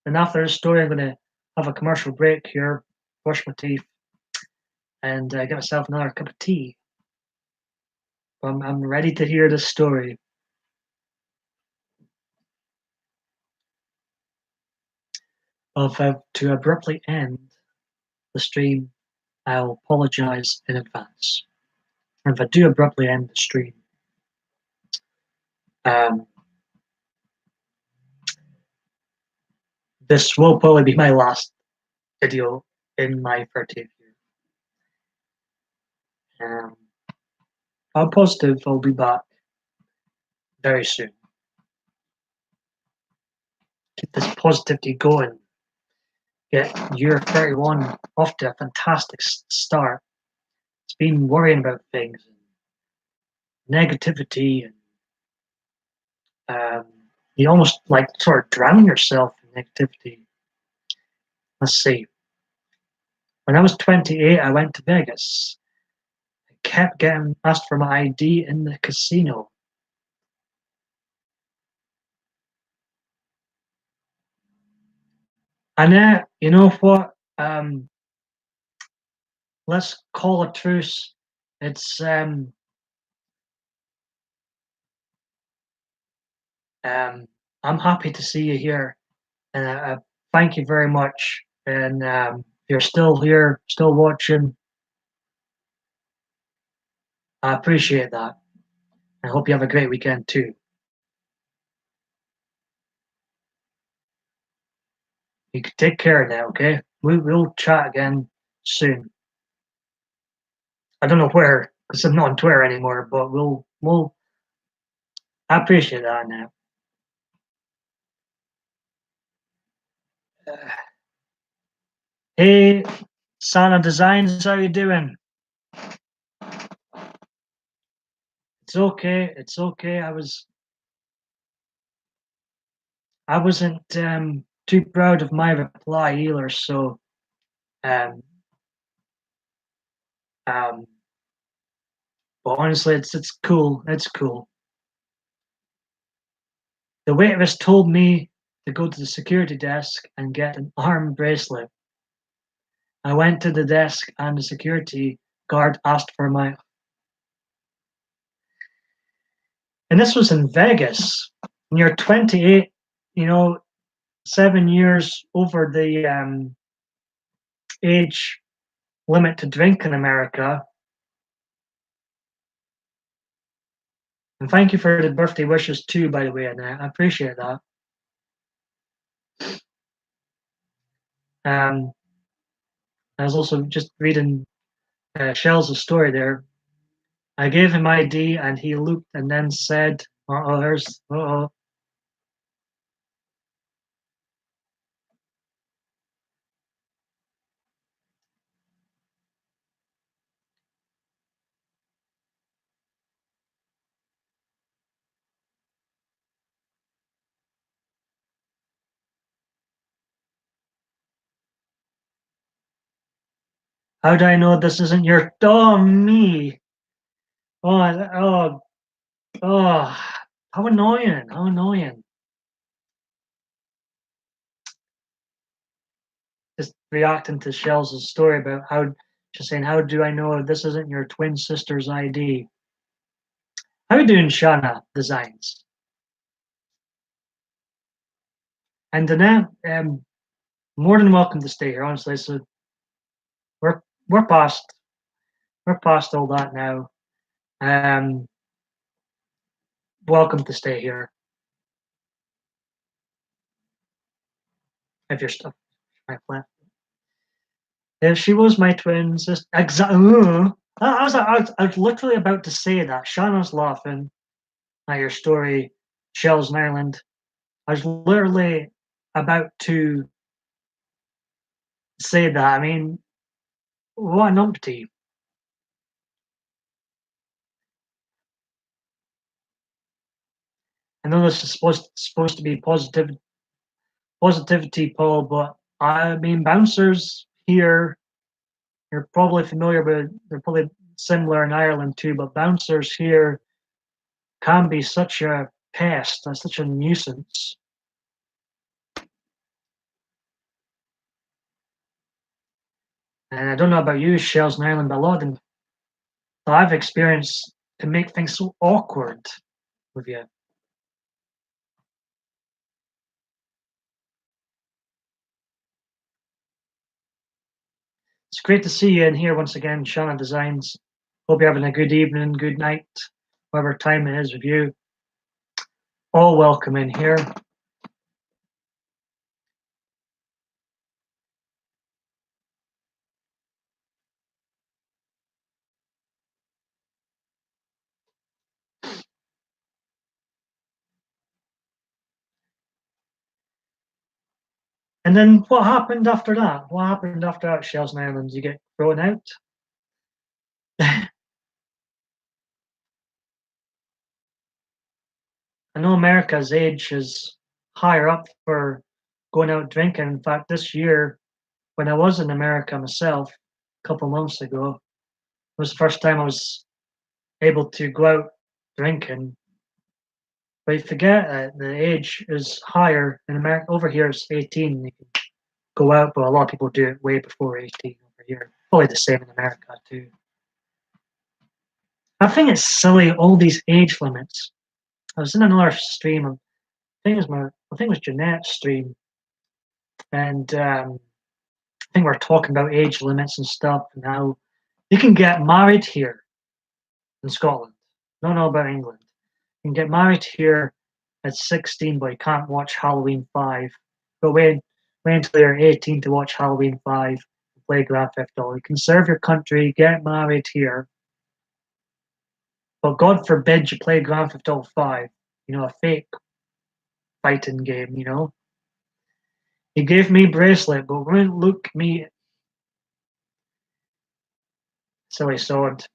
And after this story, I'm going to have a commercial break here, brush my teeth, and get myself another cup of tea. I'm ready to hear this story. Of to abruptly end the stream, I'll apologize in advance. And if I do abruptly end the stream, um, this will probably be my last video in my 30th year. I'm positive I'll be back very soon. Keep this positivity going. Get year 31 off to a fantastic start. It's been worrying about things, and negativity, and you almost like sort of drown yourself in negativity. Let's see. When I was 28, I went to Vegas. I kept getting asked for my ID in the casino. And then, you know what? Let's call a truce. It's I'm happy to see you here, and thank you very much. And you're still here, still watching. I appreciate that. I hope you have a great weekend too. You can take care now, okay? We'll chat again soon. I don't know where, because I'm not on Twitter anymore, but we'll I appreciate that now. Hey, Sana Designs, how you doing? It's okay. It's okay. I wasn't too proud of my reply either, so um um but honestly it's cool. It's cool. The waitress told me to go to the security desk and get an arm bracelet. I went to the desk and the security guard asked for my and this was in Vegas. When you're 28, you know, 7 years over the age limit to drink in America. And thank you for the birthday wishes too, by the way, and I appreciate that. Um, I was also just reading Shell's story there. I gave him ID and he looked and then said, "Uh-oh, there's, uh-oh." How do I know this isn't your, oh, me. Oh, oh, oh, how annoying, how annoying. Just reacting to Shell's story about how, just saying, how do I know this isn't your twin sister's ID? How are you doing, Shana Designs? And Danette, more than welcome to stay here, honestly. So we're we're past we're past all that now. Um, welcome to stay here if you're still. My plan. If she was my twin sister, exactly. I was literally about to say that. Shanna's laughing at your story, Shells in Ireland. I was literally about to say that. I mean, what an umpty. I know this is supposed to be positivity, Paul, but I mean, bouncers here, you're probably familiar with, they're probably similar in Ireland too, but bouncers here can be such a pest and such a nuisance. And I don't know about you, Shells in Ireland, but a lot of them that I've experienced can make things so awkward with you. It's great to see you in here once again, Shanna Designs. Hope you're having a good evening, good night, whatever time it is with you. All welcome in here. And then what happened after that? What happened after that, Shells and Islands? You get thrown out? I know America's age is higher up for going out drinking. In fact, this year, when I was in America myself, a couple months ago, it was the first time I was able to go out drinking. But you forget that the age is higher in America. Over here, it's 18. You can go out, but a lot of people do it way before 18 over here. Probably the same in America too. I think it's silly, all these age limits. I was in another stream. I think it was Jeanette's stream, and I think we're talking about age limits and stuff, and how you can get married here in Scotland. Don't know about England. You can get married here at 16, but you can't watch Halloween 5. But wait until you're 18 to watch Halloween 5 and play Grand Theft Auto. You can serve your country, get married here, but God forbid you play Grand Theft Auto 5, a fake fighting game, He gave me bracelet, but won't look me silly sword.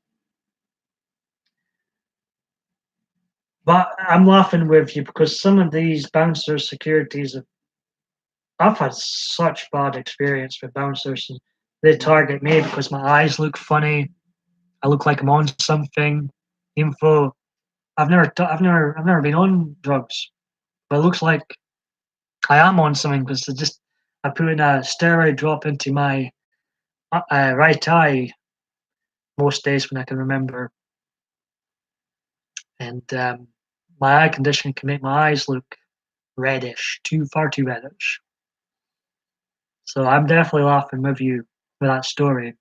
But I'm laughing with you because some of these bouncer securities, I've had such bad experience with bouncers. And they target me because my eyes look funny. I look like I'm on something. Even though I've never been on drugs, but it looks like I am on something because I put in a steroid drop into my right eye most days when I can remember, and my eye condition can make my eyes look reddish, far too reddish. So I'm definitely laughing with you with that story.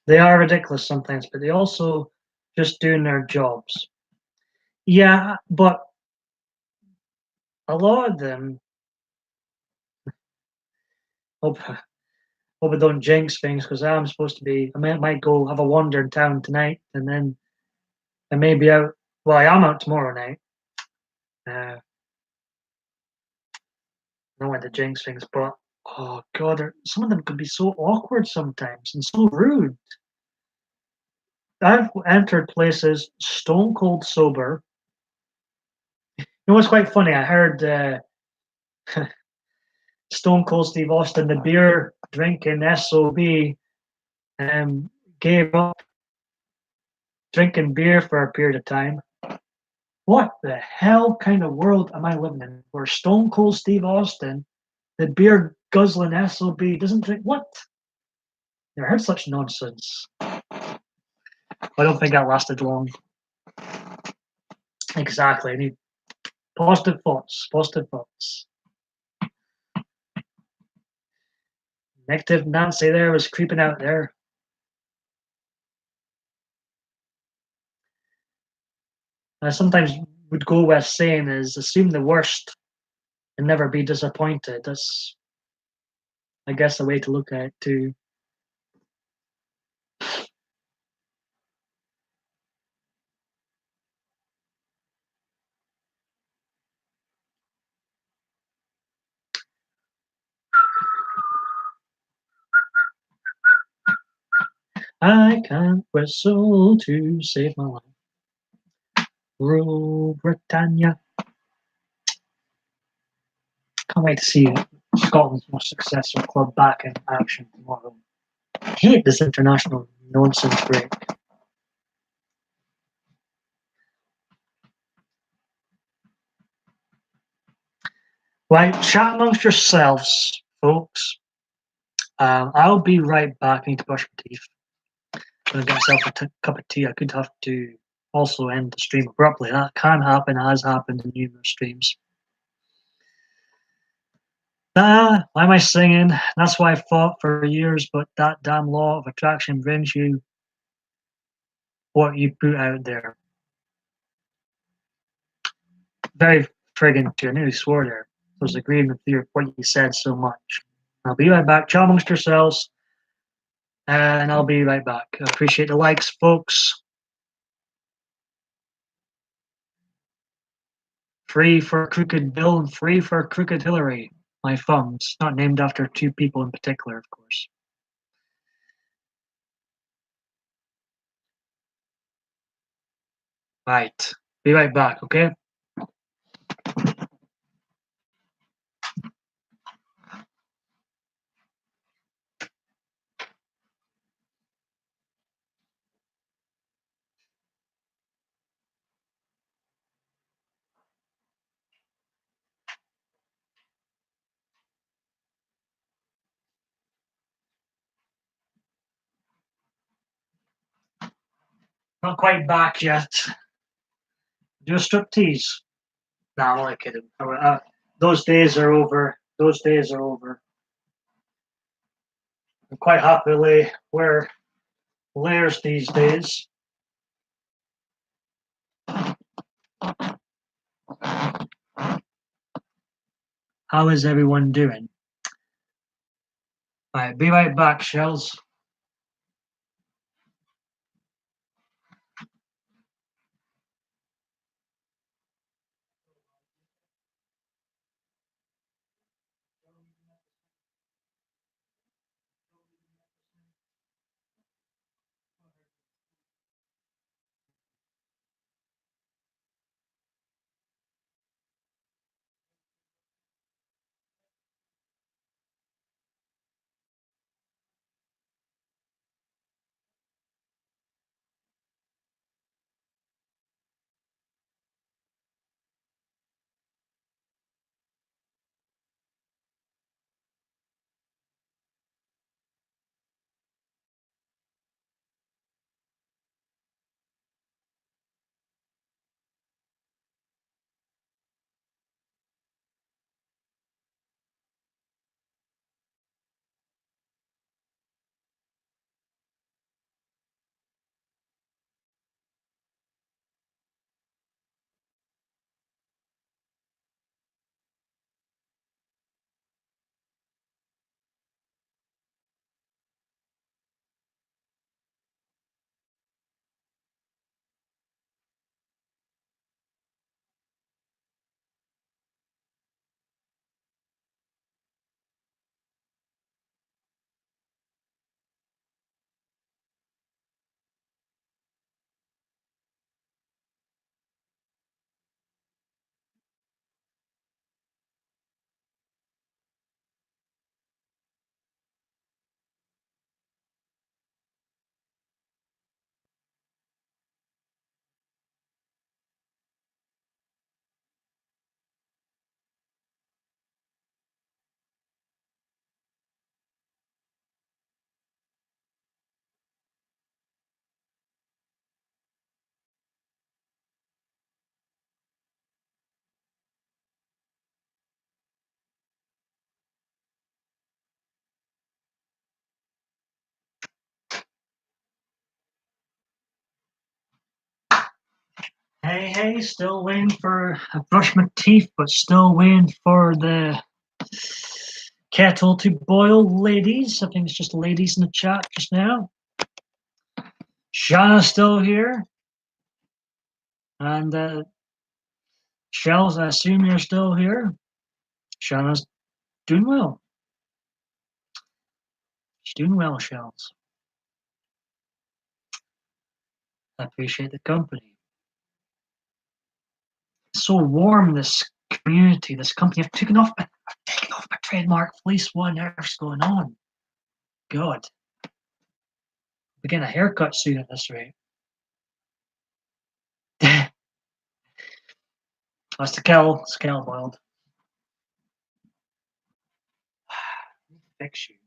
They are ridiculous sometimes, but they also just doing their jobs. Yeah, but a lot of them hope hope I don't jinx things because I'm supposed to be. Might go have a wander in town tonight, and then I may be out. Well, I am out tomorrow night. I don't want to jinx things, but oh god, some of them could be so awkward sometimes and so rude. I've entered places stone cold sober. You know what's quite funny? I heard Stone Cold Steve Austin, the beer drinking SOB, um, gave up drinking beer for a period of time. What the hell kind of world am I living in where Stone Cold Steve Austin, the beer guzzling SOB, doesn't drink? What? Never heard such nonsense. I don't think that lasted long. Exactly. Positive thoughts. Positive thoughts. Negative Nancy there was creeping out there. I sometimes would go with saying is assume the worst and never be disappointed. That's, I guess, a way to look at it too. I can't whistle to save my life. Rule Britannia. Can't wait to see Scotland's most successful club back in action tomorrow. I hate this international nonsense break. Right, chat amongst yourselves, folks. I'll be right back. I need to brush my teeth. I'm gonna get myself a cup of tea. I could have to also end the stream abruptly. That can happen, has happened in numerous streams. Why am I singing? That's why I fought for years, but that damn law of attraction brings you what you put out there. Very friggin' true. I nearly swore there. I was agreeing with you what you said so much. I'll be right back. Chat amongst yourselves, and I'll be right back. I appreciate the likes, folks. Free for Crooked Bill and free for Crooked Hillary. My thumbs, not named after two people in particular, of course. Right. Be right back, okay? Not quite back yet. Do a striptease. No, I'm only kidding. Those days are over. Those days are over. I'm quite happily wear layers these days. How is everyone doing? Alright, be right back, shells. Hey, still waiting for. I brushed my teeth, but still waiting for the kettle to boil, ladies. I think it's just ladies in the chat just now. Shauna's still here. And Shells, I assume you're still here. Shauna's doing well. She's doing well, Shells. I appreciate the company. It's so warm, this community, this company. I've taken off my trademark fleece. What on earth's going on? God. We're getting a haircut soon at this rate. That's the kettle. It's kettle boiled. Fix you.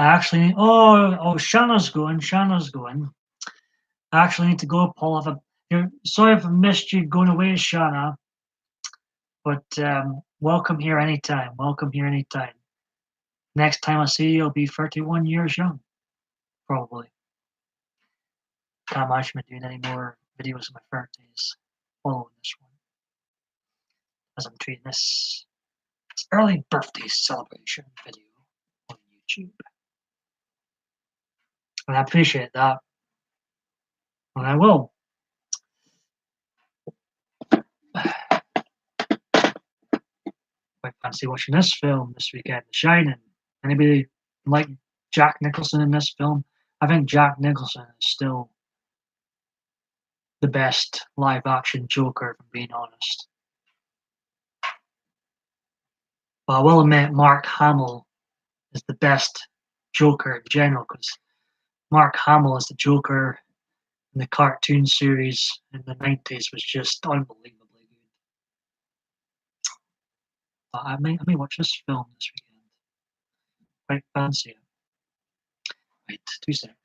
I actually, Shanna's going. Shanna's going. I actually need to go, Paul. Sorry if I missed you going away, Shanna, but welcome here anytime. Welcome here anytime. Next time I see you, I'll be 31 years young, probably. Can't imagine me doing any more videos of my birthdays following this one, as I'm treating this early birthday celebration video on YouTube. And I appreciate that. And I will. Quite fancy watching this film this weekend, The Shining. Anybody like Jack Nicholson in this film? I think Jack Nicholson is still the best live action Joker, if I'm being honest. But I will admit Mark Hamill is the best Joker in general, because Mark Hamill as the Joker in the cartoon series in the 90s was just unbelievably good. But I may watch this film this weekend. Quite fancy it. Wait, 2 seconds.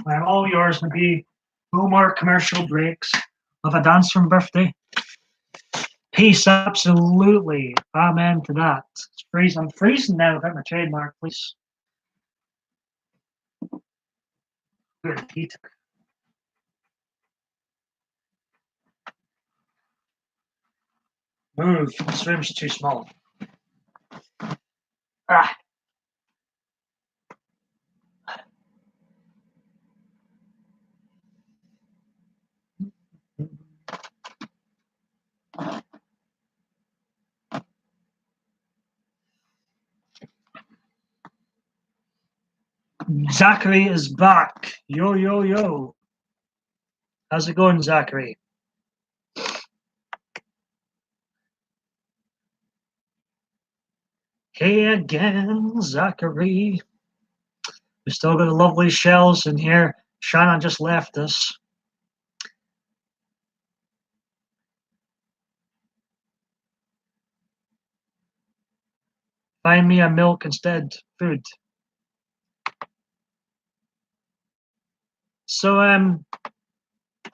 I'm all yours, McGee. No more commercial breaks. Have a dance from birthday. Peace, absolutely. Amen to that. It's freezing. I'm freezing now without my trademark, please. Good heater. Move. This room's too small. Ah. Zachary is back. Yo, yo, yo. How's it going, Zachary? Hey again, Zachary. We still got the lovely shells in here. Shanna just left us. Find me a milk instead food. So,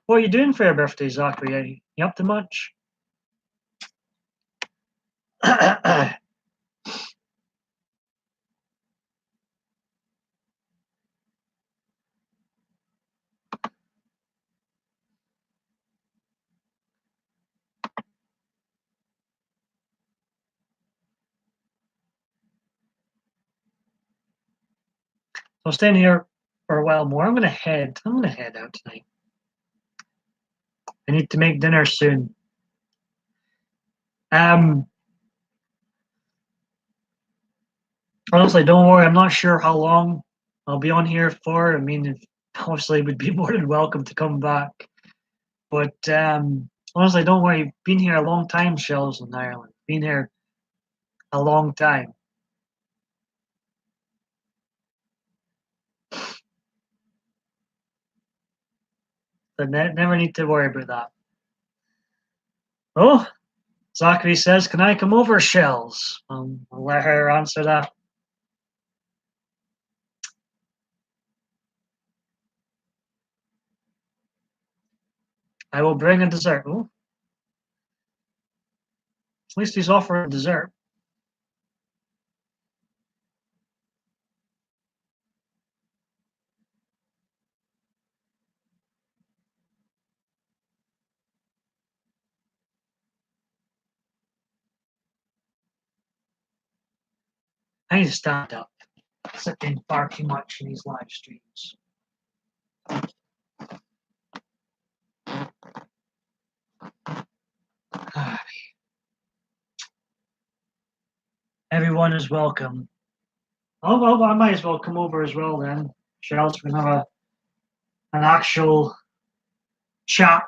what are you doing for your birthday, Zachary? Are you up to much? I was staying here for a while more. I'm gonna head out tonight. I need to make dinner soon. Um, Honestly, don't worry. I'm not sure how long I'll be on here for. I mean, obviously, would be more than welcome to come back. But honestly, don't worry. Been here a long time, Shells in Ireland. Been here a long time. So never need to worry about that. Oh, Zachary says, "Can I come over, Shells?" I'll let her answer that. I will bring a dessert. Oh, at least he's offering dessert. I need to stand up. Sitting far too much in these live streams. Everyone is welcome. Oh, well, I might as well come over as well then. Shells, we can have an actual chat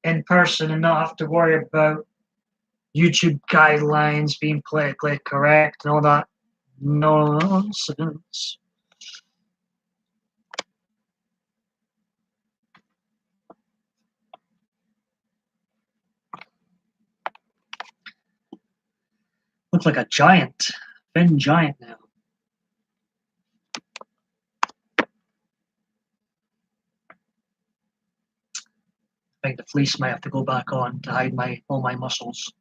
in person and not have to worry about YouTube guidelines being politically correct and all that nonsense. Looks like a giant, thin giant now. I think the fleece might have to go back on to hide all my muscles.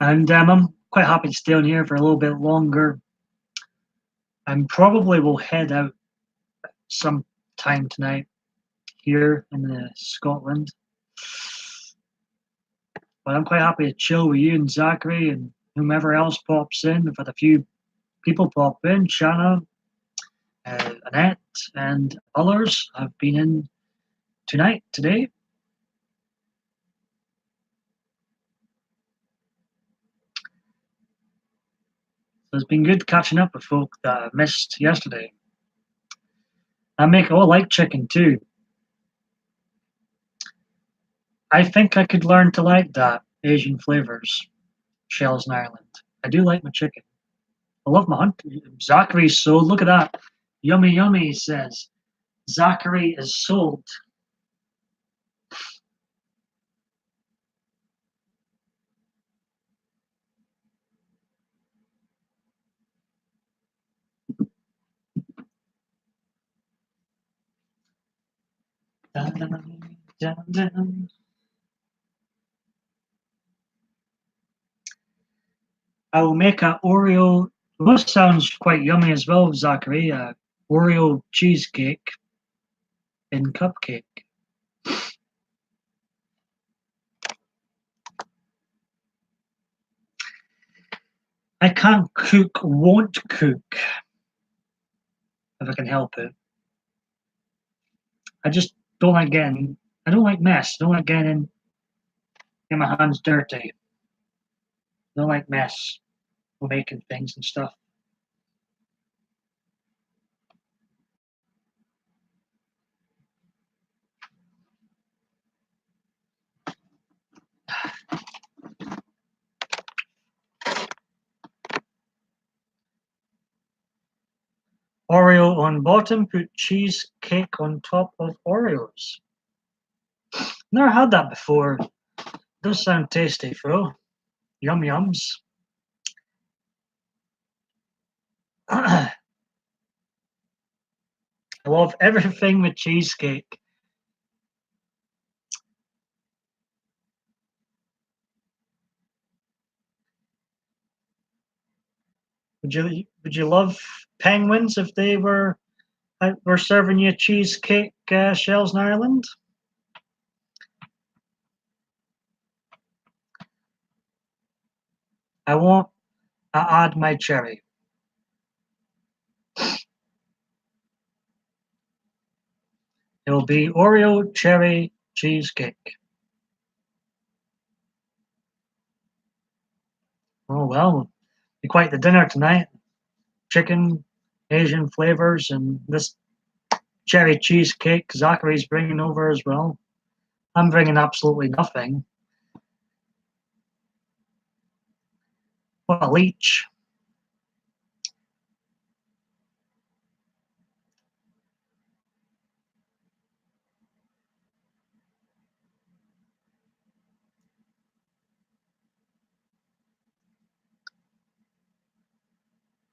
And I'm quite happy to stay on here for a little bit longer. I probably will head out some time tonight here in Scotland. But I'm quite happy to chill with you and Zachary and whomever else pops in. We've had a few people pop in. Shanna, Annette, and others have been in today. So it's been good catching up with folk that I missed yesterday. I like chicken too. I think I could learn to like that Asian flavors, shells in Ireland. I do like my chicken. I love my hunt. Zachary's sold. Look at that. Yummy, yummy, he says. Zachary is sold. Dun, dun, dun, dun. I will make a Oreo. This sounds quite yummy as well, Zachary. Oreo cheesecake in cupcake. I can't cook, won't cook if I can help it. I just don't like getting. I don't like mess. I don't like getting my hands dirty. I don't like mess. We're making things and stuff. Oreo on bottom, put cheesecake on top of Oreos. Never had that before. Does sound tasty, Phil. Yum yums. I love everything with cheesecake. Would you love penguins if they were serving you cheesecake shells in Ireland? I won't add my cherry. It will be Oreo cherry cheesecake. Oh well, be quite the dinner tonight. Chicken, Asian flavors, and this cherry cheesecake Zachary's bringing over as well. I'm bringing absolutely nothing. What a leech.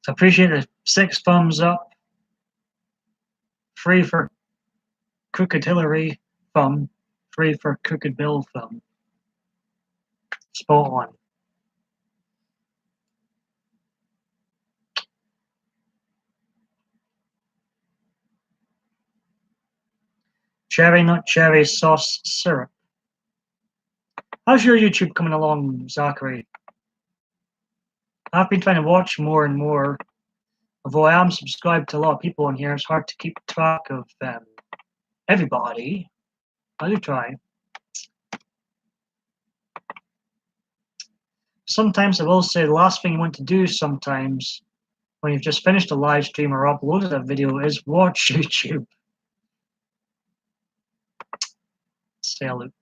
So appreciate the 6 thumbs up. Free for Crooked Hillary thumb. Free for Crooked Bill thumb. Spot on. Cherry nut cherry sauce syrup. How's your YouTube coming along, Zachary? I've been trying to watch more and more. Although I am subscribed to a lot of people on here, it's hard to keep track of everybody. I do try. Sometimes I will say the last thing you want to do sometimes when you've just finished a live stream or uploaded a video is watch YouTube. Say a look.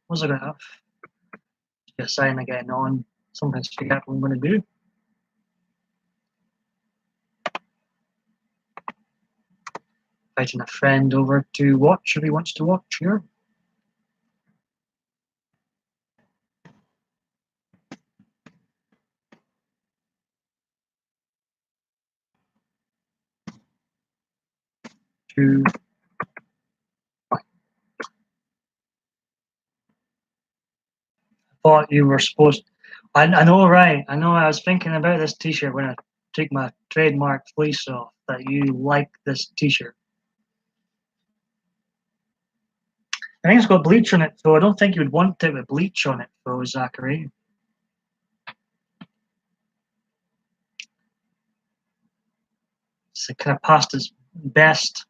What's I gonna have? Just sign again on. Sometimes forget what I'm gonna do. Inviting a friend over to watch if he wants to watch here. To thought you were supposed. I know, right? I know. I was thinking about this T-shirt when I took my trademark fleece off. That you like this T-shirt. I think it's got bleach on it, though. I don't think you would want it with bleach on it, though, Zachary. It's kind of past its best.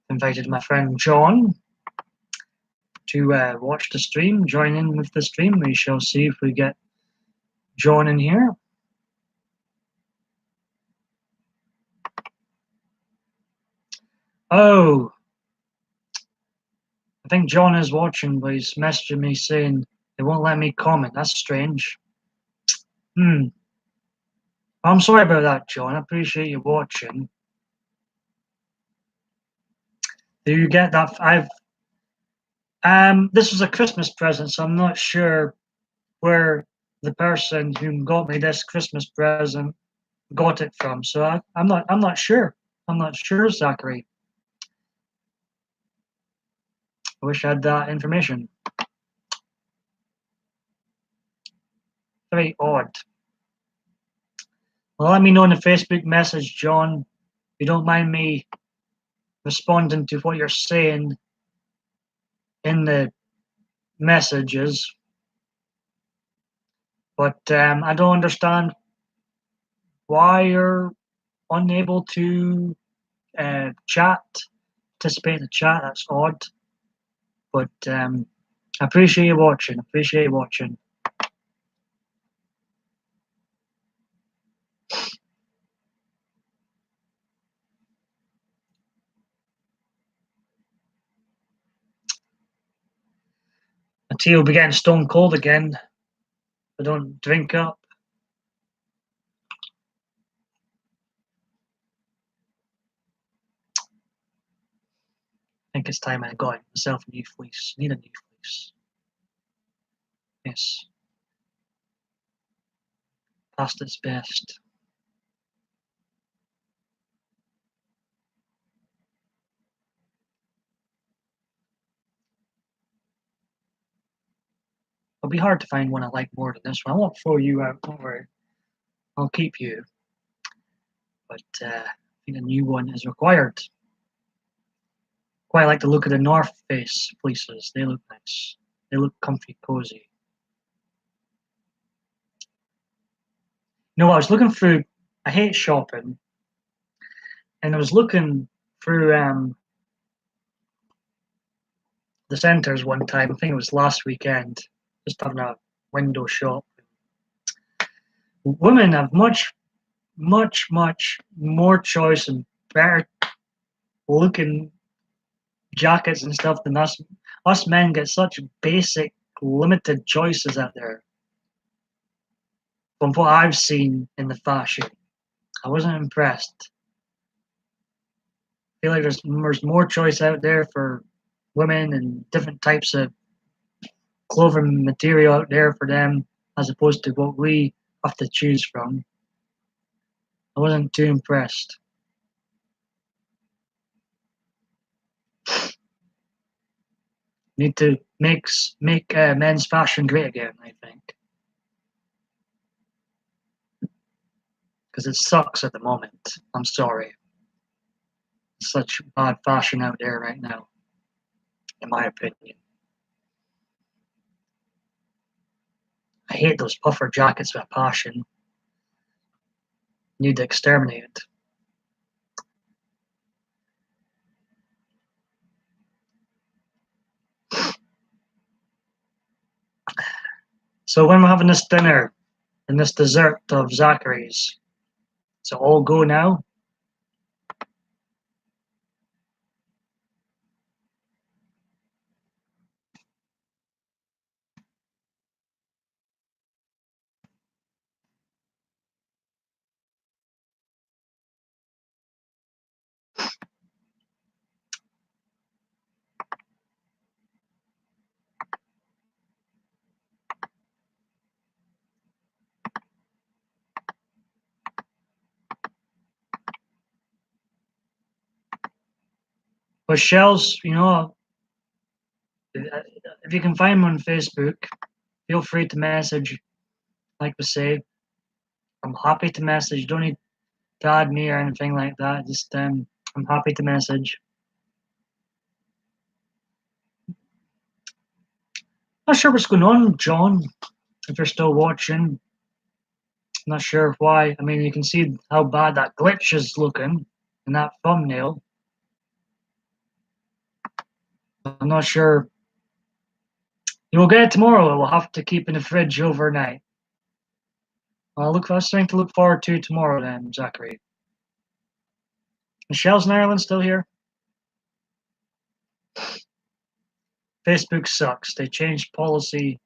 Invited my friend John to watch the stream, join in with the stream. We shall see if we get John in here. Oh, I think John is watching, but he's messaging me saying they won't let me comment. That's strange. I'm sorry about that, John. I appreciate you watching. Do you get that? This was a Christmas present, so I'm not sure where the person who got me this Christmas present got it from. So I'm not sure. I'm not sure, Zachary. I wish I had that information. Very odd. Well, let me know in the Facebook message, John. If you don't mind me responding to what you're saying in the messages. But I don't understand why you're unable to participate in the chat. That's odd. But I appreciate you watching. Appreciate you watching. My tea will be getting stone cold again if I don't drink up. I think it's time I got myself a new fleece. Need a new fleece. Yes. Past its best. It'll be hard to find one I like more than this one. I won't throw you out, don't worry. I'll keep you. But I think a new one is required. Quite like the look of the North Face fleeces. They look nice. They look comfy, cozy. You know what? I was looking through. I hate shopping, and I was looking through the centres one time. I think it was last weekend. Just having a window shop. Women have much more choice and better looking jackets and stuff than us. Us men get such basic, limited choices out there. From what I've seen in the fashion, I wasn't impressed. I feel like there's more choice out there for women and different types of clothing material out there for them, as opposed to what we have to choose from. I wasn't too impressed. Need to make men's fashion great again, I think, because it sucks at the moment. I'm sorry. Such bad fashion out there right now, in my opinion. I hate those puffer jackets with passion. Need to exterminate it. So when we're having this dinner and this dessert of Zachary's, so all go now. But Shells, if you can find me on Facebook, feel free to message. Like we say, I'm happy to message. You don't need to add me or anything like that. Just I'm happy to message. Not sure what's going on, John. If you're still watching, not sure why. I mean, you can see how bad that glitch is looking in that thumbnail. I'm not sure. You will get it tomorrow. We'll have to keep in the fridge overnight. I was trying to look forward to tomorrow then, Zachary. Michelle's in Ireland still here? Facebook sucks. They changed policies.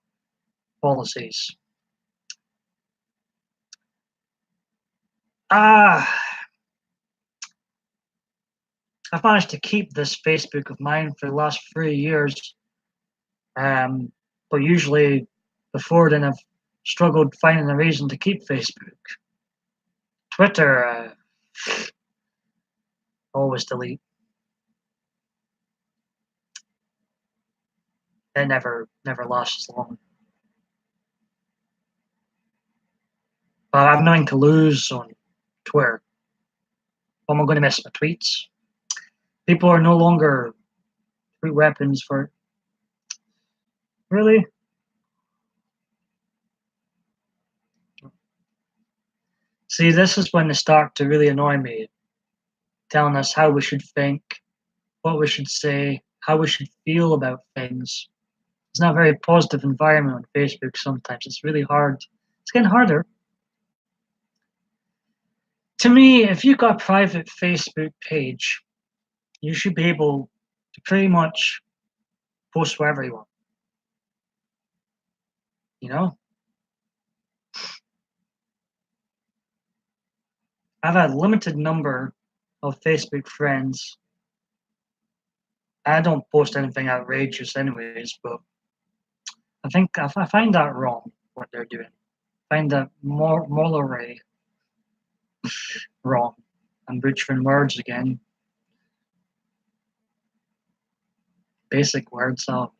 I've managed to keep this Facebook of mine for the last 3 years. But usually before then I've struggled finding a reason to keep Facebook. Twitter, always delete. It never lasts long. But I've nothing to lose on Twitter. What am I going to miss? My tweets? People are no longer tweet weapons for. Really? See, this is when they start to really annoy me, telling us how we should think, what we should say, how we should feel about things. It's not a very positive environment on Facebook sometimes. It's really hard. It's getting harder. To me, if you've got a private Facebook page, you should be able to pretty much post wherever you want. You know? I've had a limited number of Facebook friends. I don't post anything outrageous anyways, but I think I find that wrong, what they're doing. I find that morally wrong. I'm butchering words again. Basic words of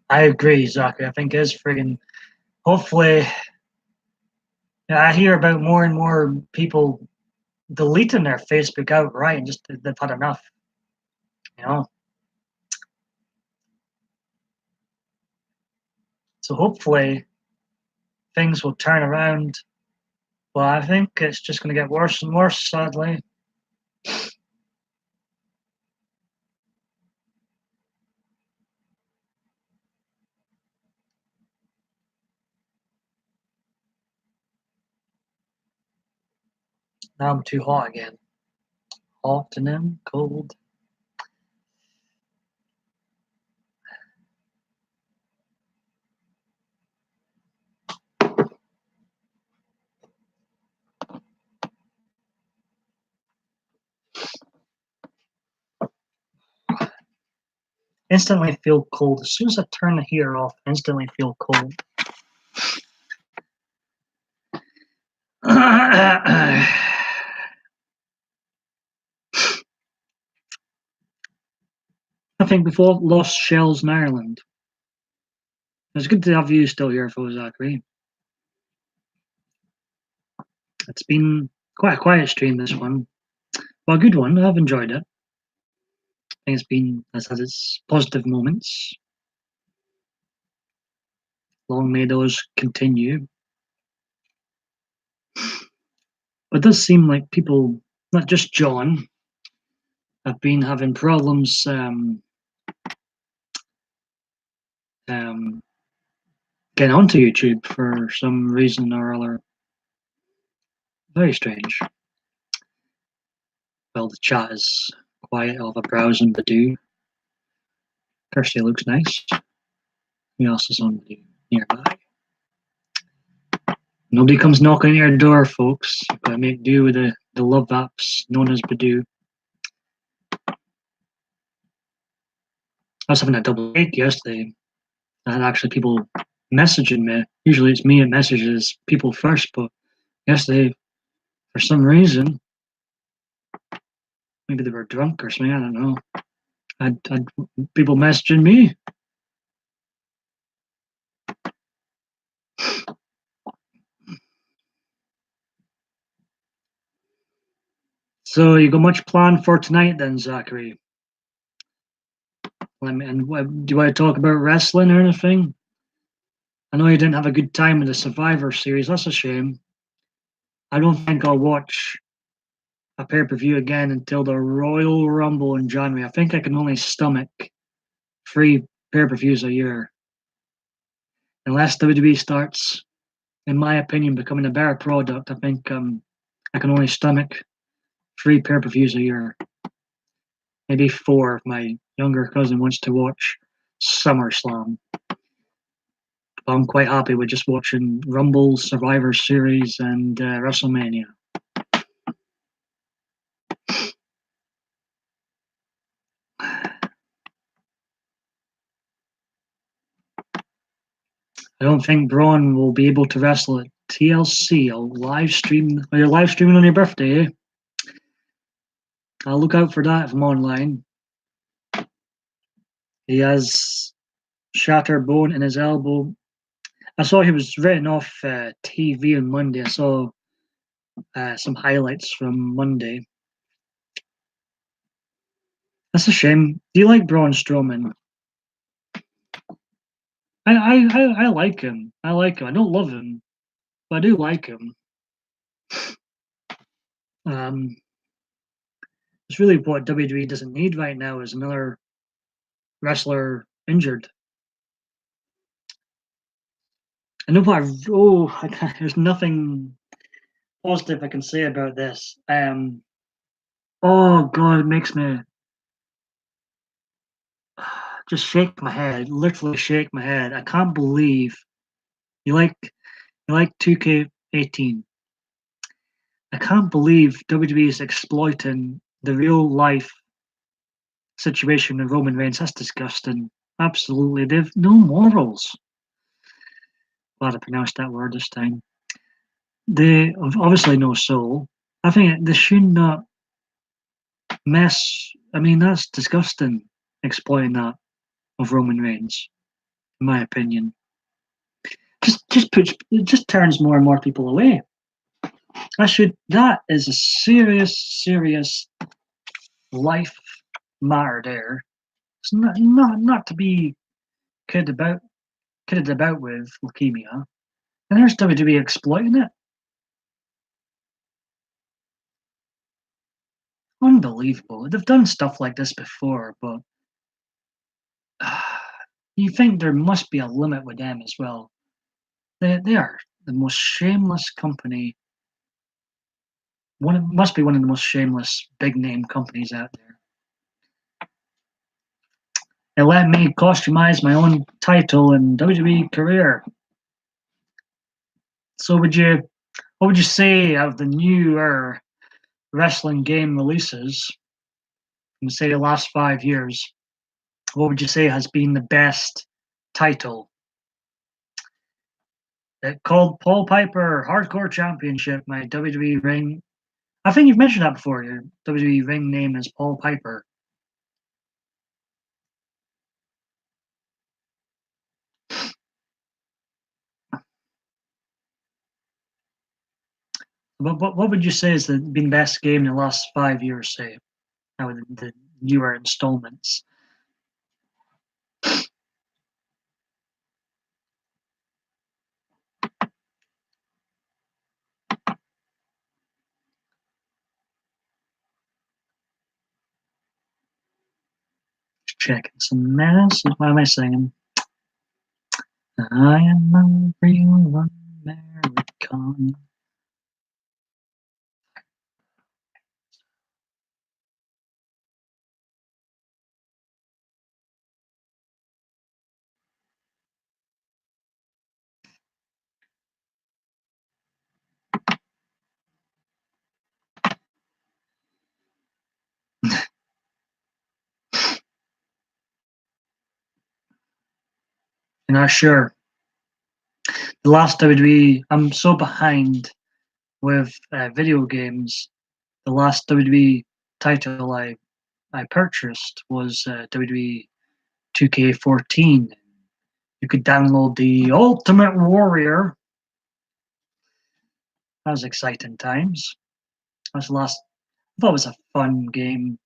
I agree, Zachary. I think it is friggin' hopefully I hear about more and more people deleting their Facebook outright and just they've had enough, you know. So hopefully things will turn around. Well, I think it's just going to get worse and worse, sadly. Now I'm too hot again. Hot and then cold. Instantly feel cold. As soon as I turn the heater off, instantly feel cold. I think before lost shells in Ireland. It's good to have you still here, for Zachary. It's been quite a quiet stream, this one. Well, a good one. I've enjoyed it. I think it's had its positive moments. Long may those continue. But it does seem like people, not just John, have been having problems getting onto YouTube for some reason or other. Very strange. Well, the chat is quiet. I'll have a browse on Badoo. Kirsty looks nice. Who else is on Badoo nearby? Nobody comes knocking at your door, folks. You've got to make do with the love apps known as Badoo. I was having a double take yesterday. I had actually people messaging me. Usually it's me that messages people first, but yesterday, for some reason, maybe they were drunk or something, I don't know. I had people messaging me. So you got much planned for tonight then, Zachary? And what, do you want to talk about wrestling or anything? I know you didn't have a good time in the Survivor series. That's a shame. I don't think I'll watch a pay-per-view again until the Royal Rumble in January. I think I can only stomach 3 pay-per-views a year. Unless WWE starts, in my opinion, becoming a better product, I think I can only stomach 3 pay-per-views a year. Maybe 4 if my younger cousin wants to watch SummerSlam. I'm quite happy with just watching Rumble, Survivor Series, and WrestleMania. I don't think Braun will be able to wrestle at TLC. I'll live stream. Are you live streaming on your birthday? Eh? I'll look out for that if I'm online. He has shattered bone in his elbow. I saw he was written off TV on Monday. I saw some highlights from Monday. That's a shame. Do you like Braun Strowman? I like him. I like him. I don't love him, but I do like him. Um, it's really what WWE doesn't need right now is another wrestler injured. I know what there's nothing positive I can say about this. Oh God, it makes me just shake my head, literally shake my head. I can't believe you like 2K18. I can't believe WWE is exploiting the real life situation with Roman Reigns. That's disgusting. Absolutely, they've no morals. Glad I pronounced that word this time. They have obviously no soul. I think they should not mess. I mean, that's disgusting. Exploiting that of Roman Reigns, in my opinion. It just turns more and more people away. That is a serious life matter there. It's not to be kidded about with leukemia. And there's WWE exploiting it. Unbelievable. They've done stuff like this before, but you think there must be a limit with them as well. They are the most shameless company. Must be one of the most shameless big name companies out there. It let me customize my own title and WWE career. So what would you say of the newer wrestling game releases from say the last 5 years? What would you say has been the best title? It called Paul Piper Hardcore Championship, my WWE ring. I think you've mentioned that before. Your WWE ring name is Paul Piper. What would you say has been the best game in the last 5 years, say? Now with the newer installments. Just checking some messages. What am I singing? I am a real American. You're not sure. The last WWE, I'm so behind with video games. The last WWE title I purchased was WWE 2K14. You could download the Ultimate Warrior. That was exciting times. That was the last. I thought it was a fun game,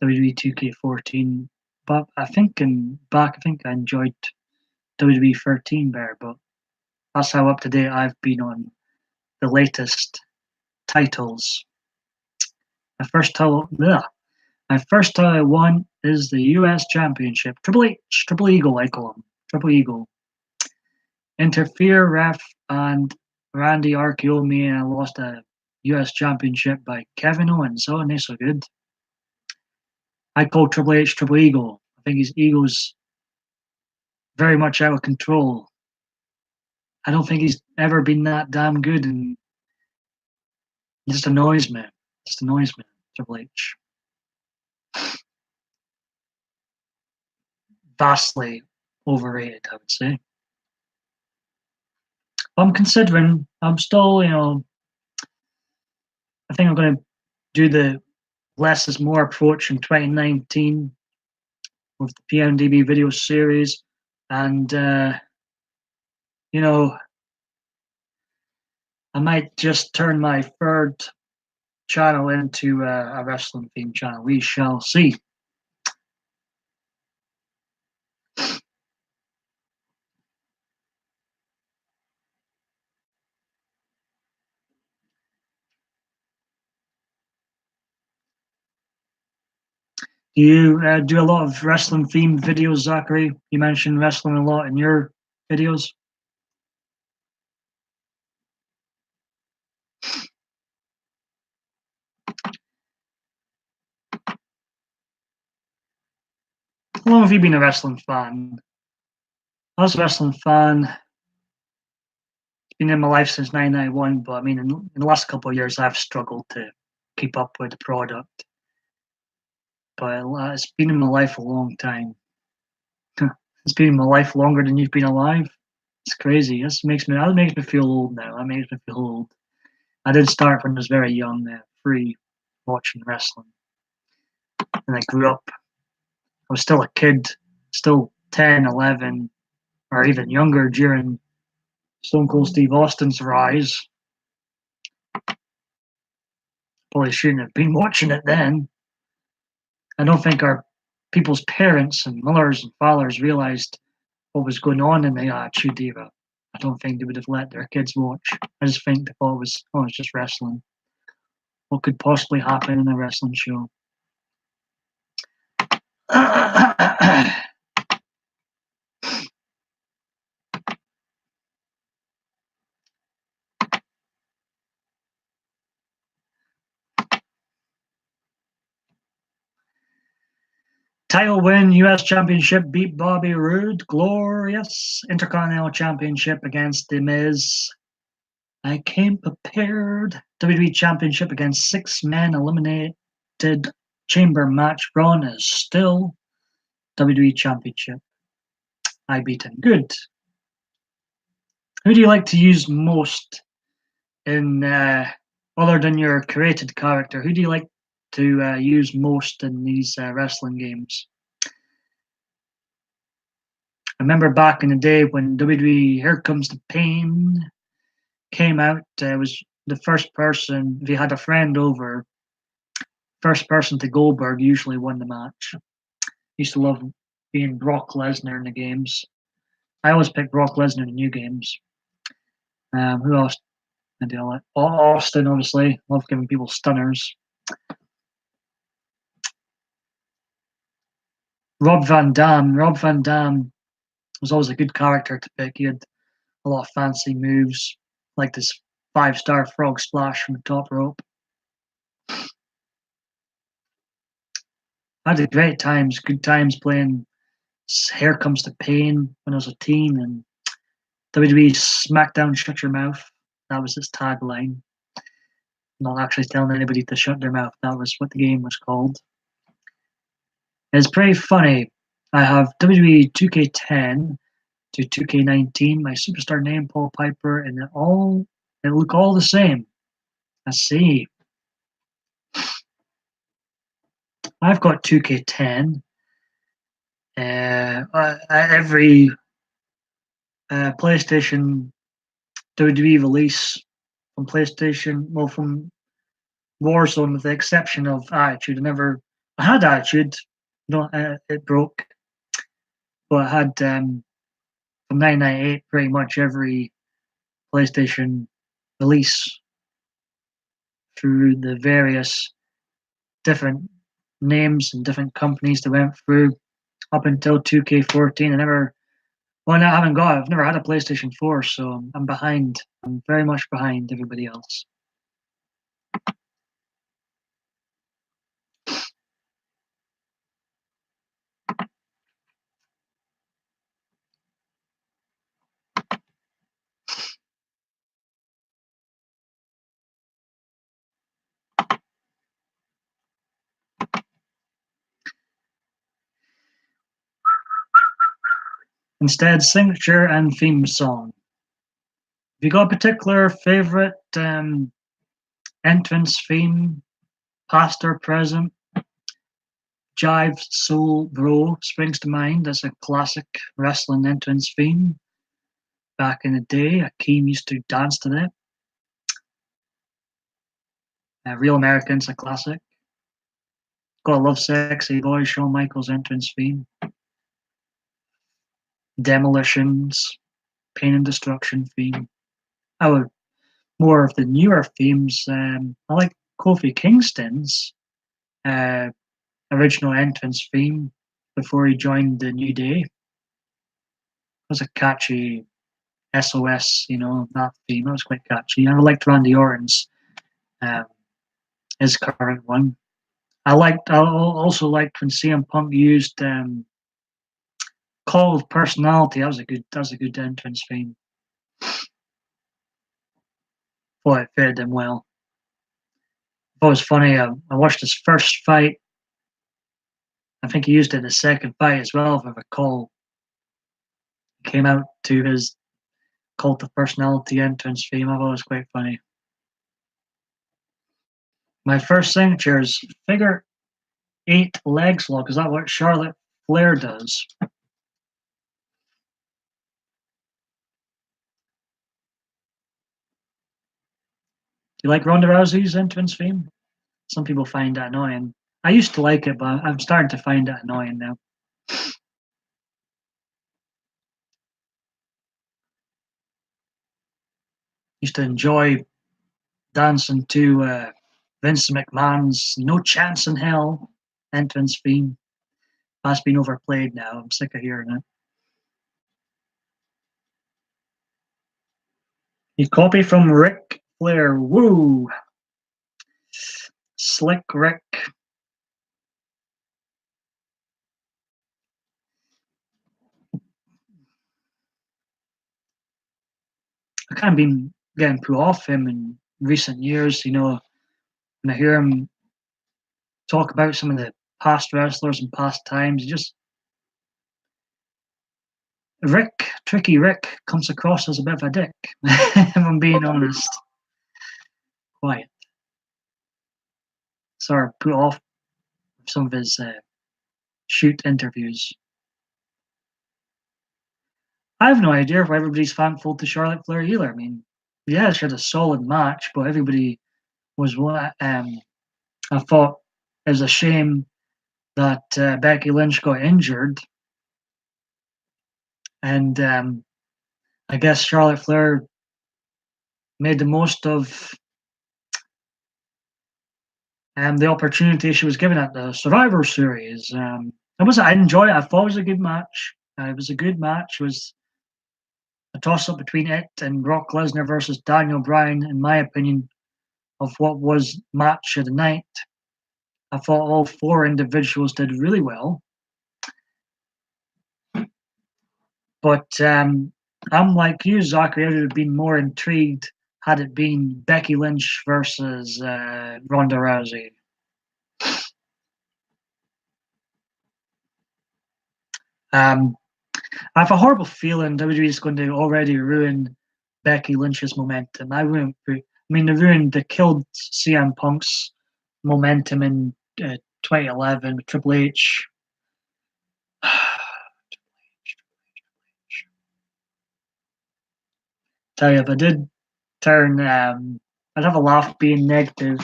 WWE 2K14. But I think I think I enjoyed WWE 13 better. But that's how up to date I've been on the latest titles. My first title, my first title I won is the U.S. Championship. Triple H, Triple Eagle, I call him. Triple Eagle. Interfere ref and Randy RKO'd me and I lost a US Championship by Kevin Owens. Oh, not so good. I call Triple H Triple Eagle. I think his ego's very much out of control. I don't think he's ever been that damn good, and he just annoys me. Just annoys me, Triple H. Vastly overrated, I would say. But I'm considering. I'm still, I think I'm going to do the less is more approach in 2019 with the PMDB video series, and you know, I might just turn my third channel into a wrestling themed channel. We shall see. Do you do a lot of wrestling themed videos, Zachary? You mentioned wrestling a lot in your videos. How long have you been a wrestling fan? I was a wrestling fan. It's been in my life since 1991, but I mean, in the last couple of years, I've struggled to keep up with the product. But it's been in my life a long time. It's been in my life longer than you've been alive. It's crazy. That makes me feel old now. That makes me feel old. I did start when I was very young, free watching wrestling, and I grew up. I was still a kid, still 10, 11, or even younger during Stone Cold Steve Austin's rise. Probably shouldn't have been watching it then. I don't think our people's parents and mothers and fathers realized what was going on in the Attitude Era. I don't think they would have let their kids watch. I just think they thought it's just wrestling. What could possibly happen in a wrestling show? Title win, U.S. Championship, beat Bobby Roode. Glorious. Intercontinental Championship against The Miz. I came prepared. WWE Championship against 6 men eliminated chamber match. Braun is still WWE Championship. I beat him. Good. Who do you like to use most in, other than your created character, who do you like to use most in these wrestling games? I remember back in the day when WWE Here Comes the Pain came out, it was the first person, if you had a friend over, first person to Goldberg usually won the match. Used to love being Brock Lesnar in the games. I always pick Brock Lesnar in new games. Who else? I do like Austin, obviously. Love giving people stunners. Rob Van Dam. Rob Van Dam was always a good character to pick. He had a lot of fancy moves, like this 5-star frog splash from the top rope. I had great times, good times playing Here Comes the Pain when I was a teen, and WWE SmackDown Shut Your Mouth. That was its tagline. Not actually telling anybody to shut their mouth. That was what the game was called. It's pretty funny. I have WWE 2K10 to 2K19, my superstar name, Paul Piper, and they look all the same. I see. I've got 2K10. Every PlayStation WWE release from PlayStation, well, from Warzone, with the exception of Attitude. I had Attitude. No, it broke. But I had from 1998 pretty much every PlayStation release through the various different names and different companies that went through up until 2K14. I've never had a PlayStation 4, so I'm behind. I'm very much behind everybody else. Instead, signature and theme song. Have you got a particular favorite entrance theme, past or present? Jive Soul Bro springs to mind as a classic wrestling entrance theme. Back in the day, Akeem used to dance to that. Real Americans, a classic. Gotta love Sexy Boy, Shawn Michaels' entrance theme. Demolitions, Pain and Destruction theme. I would more of the newer themes. I like Kofi Kingston's uh, original entrance theme before he joined the New Day. It was a catchy SOS, that theme. That was quite catchy. And I liked Randy Orton's, um, his current one. I also liked when CM Punk used Call of Personality. That was a good entrance theme. Thought it fitted him well. It was funny. I watched his first fight. I think he used it in the second fight as well, if I recall. He came out to his Cult of Personality entrance theme. I thought it was quite funny. My first signature is figure eight legs lock. Is that what Charlotte Flair does? Do you like Ronda Rousey's entrance theme? Some people find that annoying. I used to like it, but I'm starting to find it annoying now. Used to enjoy dancing to Vince McMahon's "No Chance in Hell" entrance theme. That's been overplayed now. I'm sick of hearing it. He copied from Ric Flair. Woo! Slick Rick. I kind of been getting put off him in recent years. When I hear him talk about some of the past wrestlers and past times, just Tricky Rick, comes across as a bit of a dick. If I'm being honest, quiet. Sort of put off some of his shoot interviews. I have no idea why everybody's thankful to Charlotte Flair either. I mean, yeah, she had a solid match, but everybody was what I thought it was a shame that Becky Lynch got injured, and I guess Charlotte Flair made the most of the opportunity she was given at the Survivor Series. I enjoyed it. I thought it was a good match. It was a good match. It was a toss-up between it and Brock Lesnar versus Daniel Bryan, in my opinion, of what was match of the night. I thought all four individuals did really well, but I'm like you, Zachary. I would have been more intrigued had it been Becky Lynch versus Ronda Rousey. Um, I have a horrible feeling WWE is going to already ruin Becky Lynch's momentum. I wouldn't. I mean, they killed CM Punk's momentum in 2011 with Triple H. Tell you, if I did turn, I'd have a laugh being negative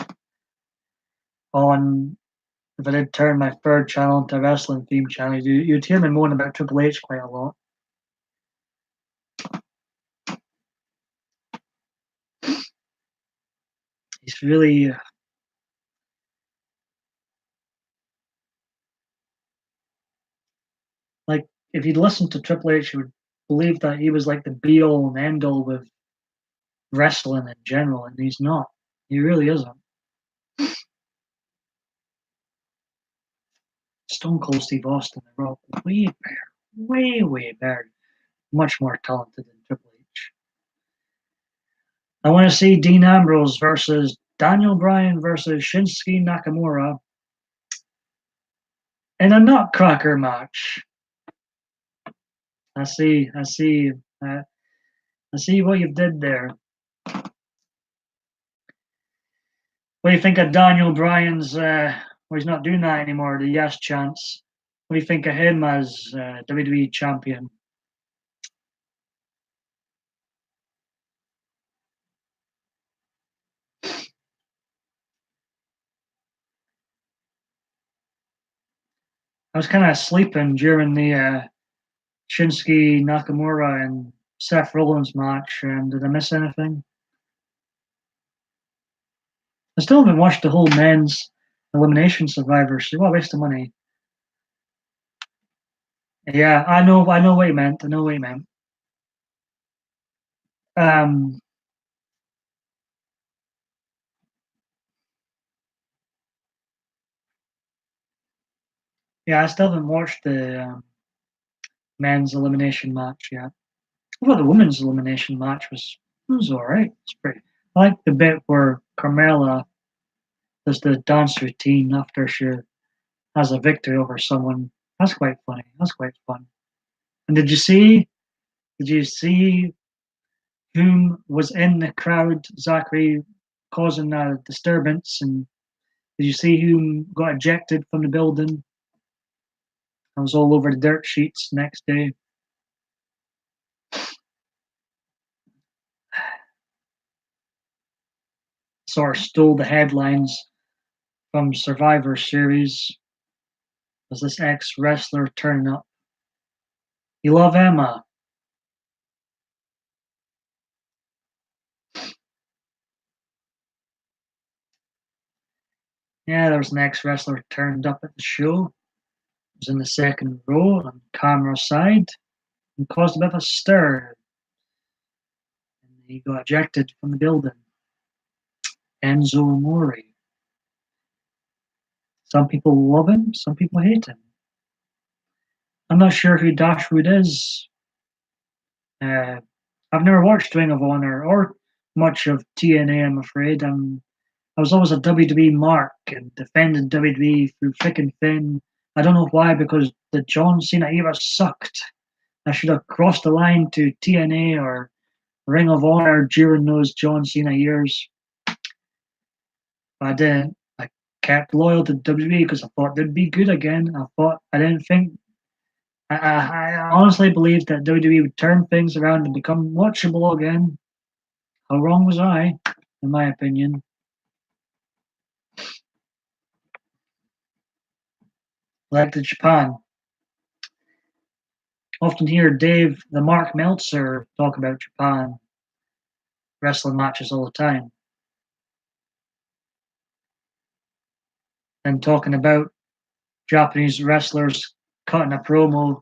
on if I did turn my third channel into a wrestling theme channel. You'd hear me moan about Triple H quite a lot. He's really like if you'd listened to Triple H, you would believe that he was like the be all and end all with wrestling in general, and he's not. He really isn't. Stone Cold Steve Austin, the Rock, way better, way better, much more talented than Triple H. I want to see Dean Ambrose versus Daniel Bryan versus Shinsuke Nakamura in a Nutcracker match. I see what you did there. What do you think of Daniel Bryan's? Well, he's not doing that anymore. The Yes chance. What do you think of him as WWE champion? I was kind of sleeping during the Shinsuke Nakamura and Seth Rollins match, and did I miss anything? I still haven't watched the whole men's elimination Survivor Series. What a waste of money. Yeah, I know what you meant. I know what you meant. Um, yeah, I still haven't watched the men's elimination match yet. I thought the women's elimination match was all right. It's pretty. I like the bit where Carmella does the dance routine after she has a victory over someone. That's quite funny. That's quite fun. And did you see? Did you see whom was in the crowd, Zachary, causing a disturbance? And did you see whom got ejected from the building? I was all over the dirt sheets next day. Sort of stole the headlines from Survivor Series. Was this ex wrestler turning up? You love Emma. Yeah, there was an ex wrestler turned up at the show. He was in the second row on camera side and caused a bit of a stir. And he got ejected from the building. Enzo Amore. Some people love him, some people hate him. I'm not sure who Dashwood is. Uh, I've never watched Ring of Honor or much of TNA, I'm afraid. I was always a WWE mark and defended WWE through thick and thin. I don't know why, because the John Cena era sucked. I should have crossed the line to TNA or Ring of Honor during those John Cena years. But I didn't. I kept loyal to WWE because I thought they'd be good again. I didn't think I honestly believed that WWE would turn things around and become watchable again. How wrong was I, in my opinion? Like to Japan. Often hear Dave, the Mark Meltzer, talk about Japan wrestling matches all the time. And talking about Japanese wrestlers cutting a promo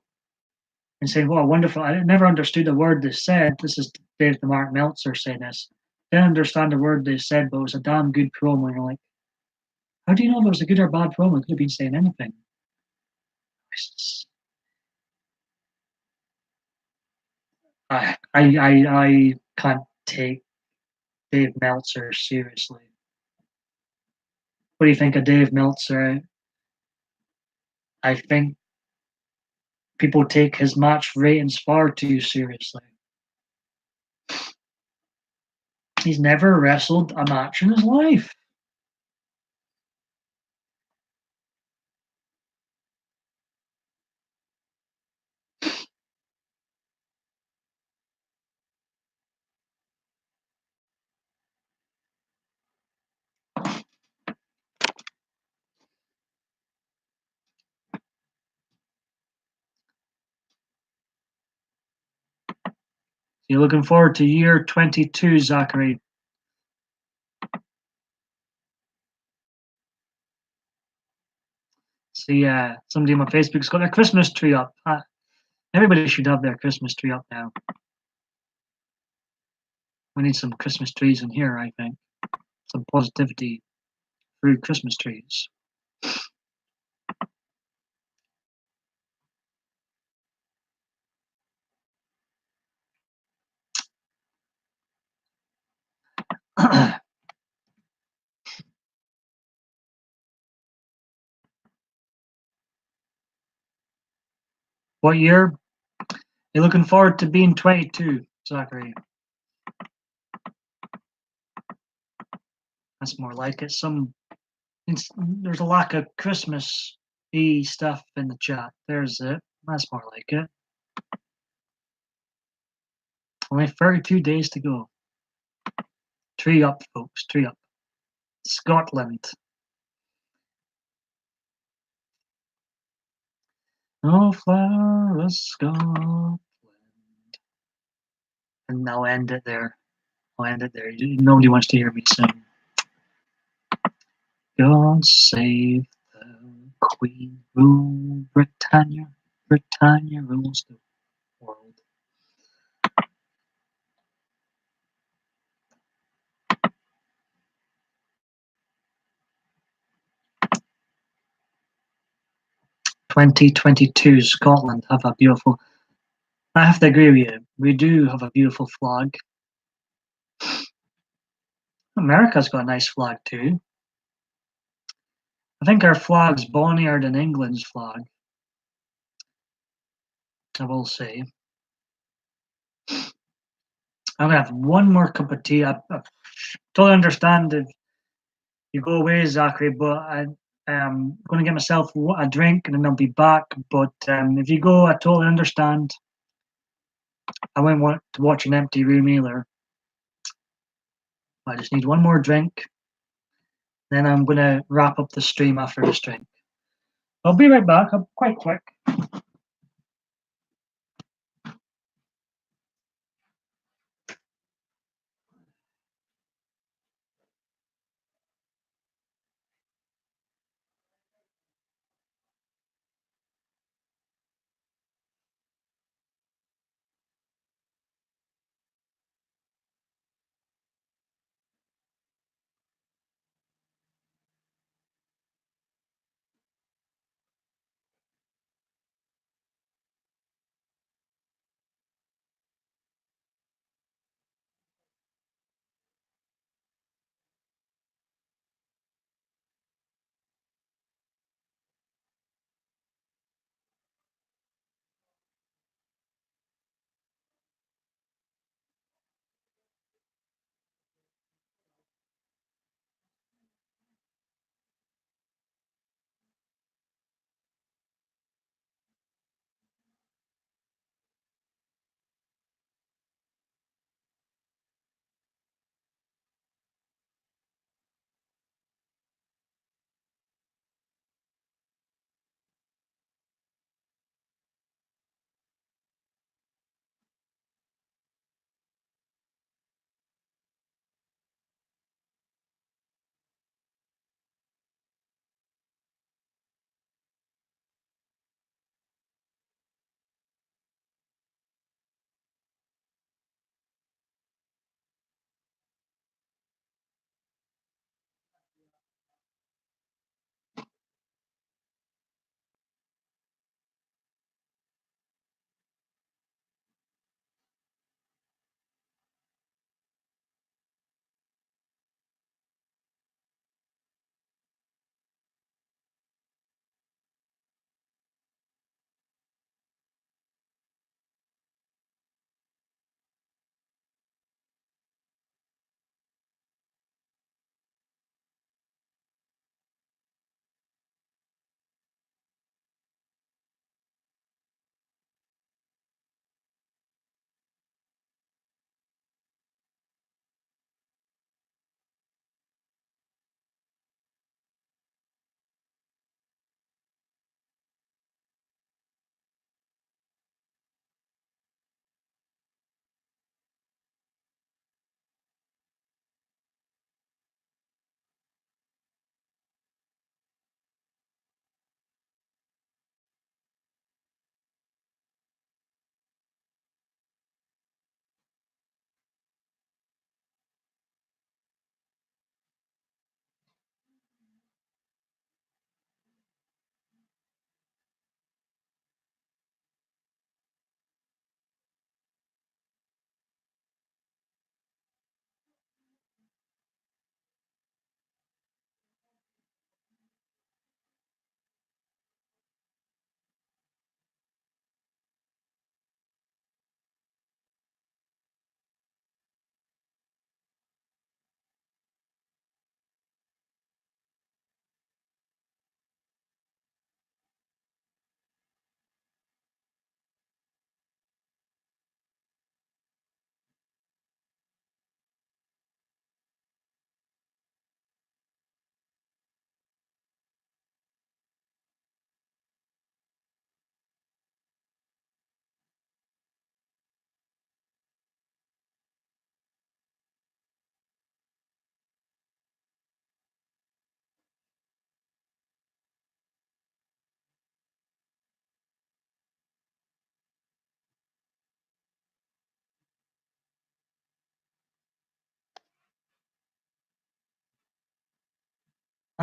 and saying, "What a wonderful!" I never understood a word they said. This is Dave the Mark Meltzer saying this. Didn't understand a word they said, but it was a damn good promo. And you're like, how do you know if it was a good or bad promo? It could have been saying anything. I can't take Dave Meltzer seriously. What do you think of Dave Meltzer? I think people take his match ratings far too seriously. He's never wrestled a match in his life. You're looking forward to year 22, Zachary. See, somebody on my Facebook's got their Christmas tree up. Everybody should have their Christmas tree up now. We need some Christmas trees in here, I think. Some positivity through Christmas trees. What year? You're looking forward to being 22, Zachary. That's more like it. There's a lack of Christmas-y stuff in the chat. There's it. That's more like it. Only 32 days to go. Tree up, folks. Tree up. Scotland. Oh, flower of Scotland. And I'll end it there. I'll end it there. Nobody wants to hear me sing. God save the Queen, rule Britannia. Britannia rules the world. "2022 Scotland have a beautiful." I have to agree with you. We do have a beautiful flag. America's got a nice flag too. I think our flag's bonnier than England's flag, I will say. I'm gonna have one more cup of tea. I totally understand if you go away, Zachary, but I'm going to get myself a drink and then I'll be back. But if you go, I totally understand. I wouldn't want to watch an empty room either. I just need one more drink. Then I'm going to wrap up the stream after this drink. I'll be right back. I'm quite quick.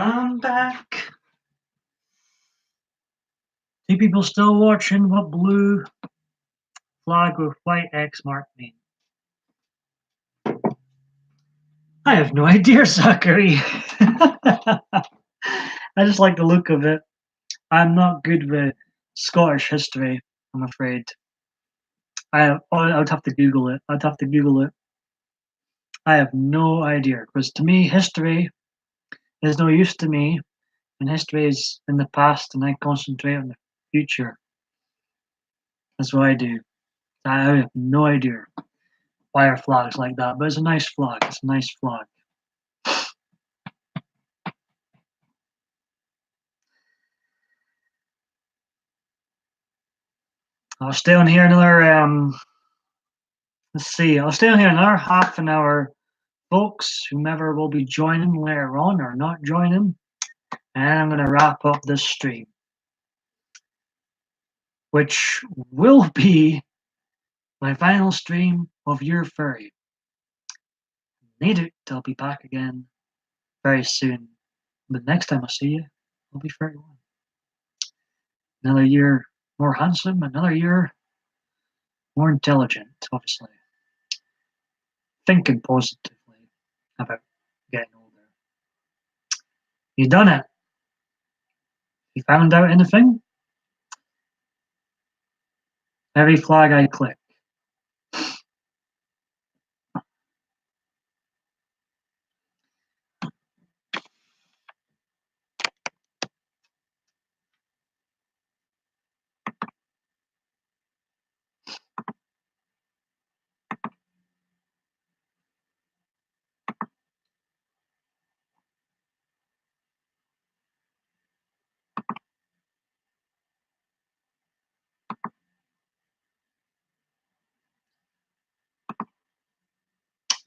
I'm back. See people still watching what blue flag with white X mark mean. I have no idea, Zachary. I just like the look of it. I'm not good with Scottish history, I'm afraid. I would have to Google it. I'd have to Google it. I have no idea, because to me, history is no use to me, and history is in the past, and I concentrate on the future. That's what I do. I have no idea why our flag's like that, but it's a nice flag. It's a nice flag. I'll stay on here another, let's see, I'll stay on here another half an hour, folks, whomever will be joining later on or not joining, and I'm going to wrap up this stream, which will be my final stream of Your Furry. Need it, I'll be back again very soon. But next time I see you, I'll be 31. Another year more handsome, another year more intelligent, obviously. Thinking positively about getting older. You done it. You found out anything? Every flag I click.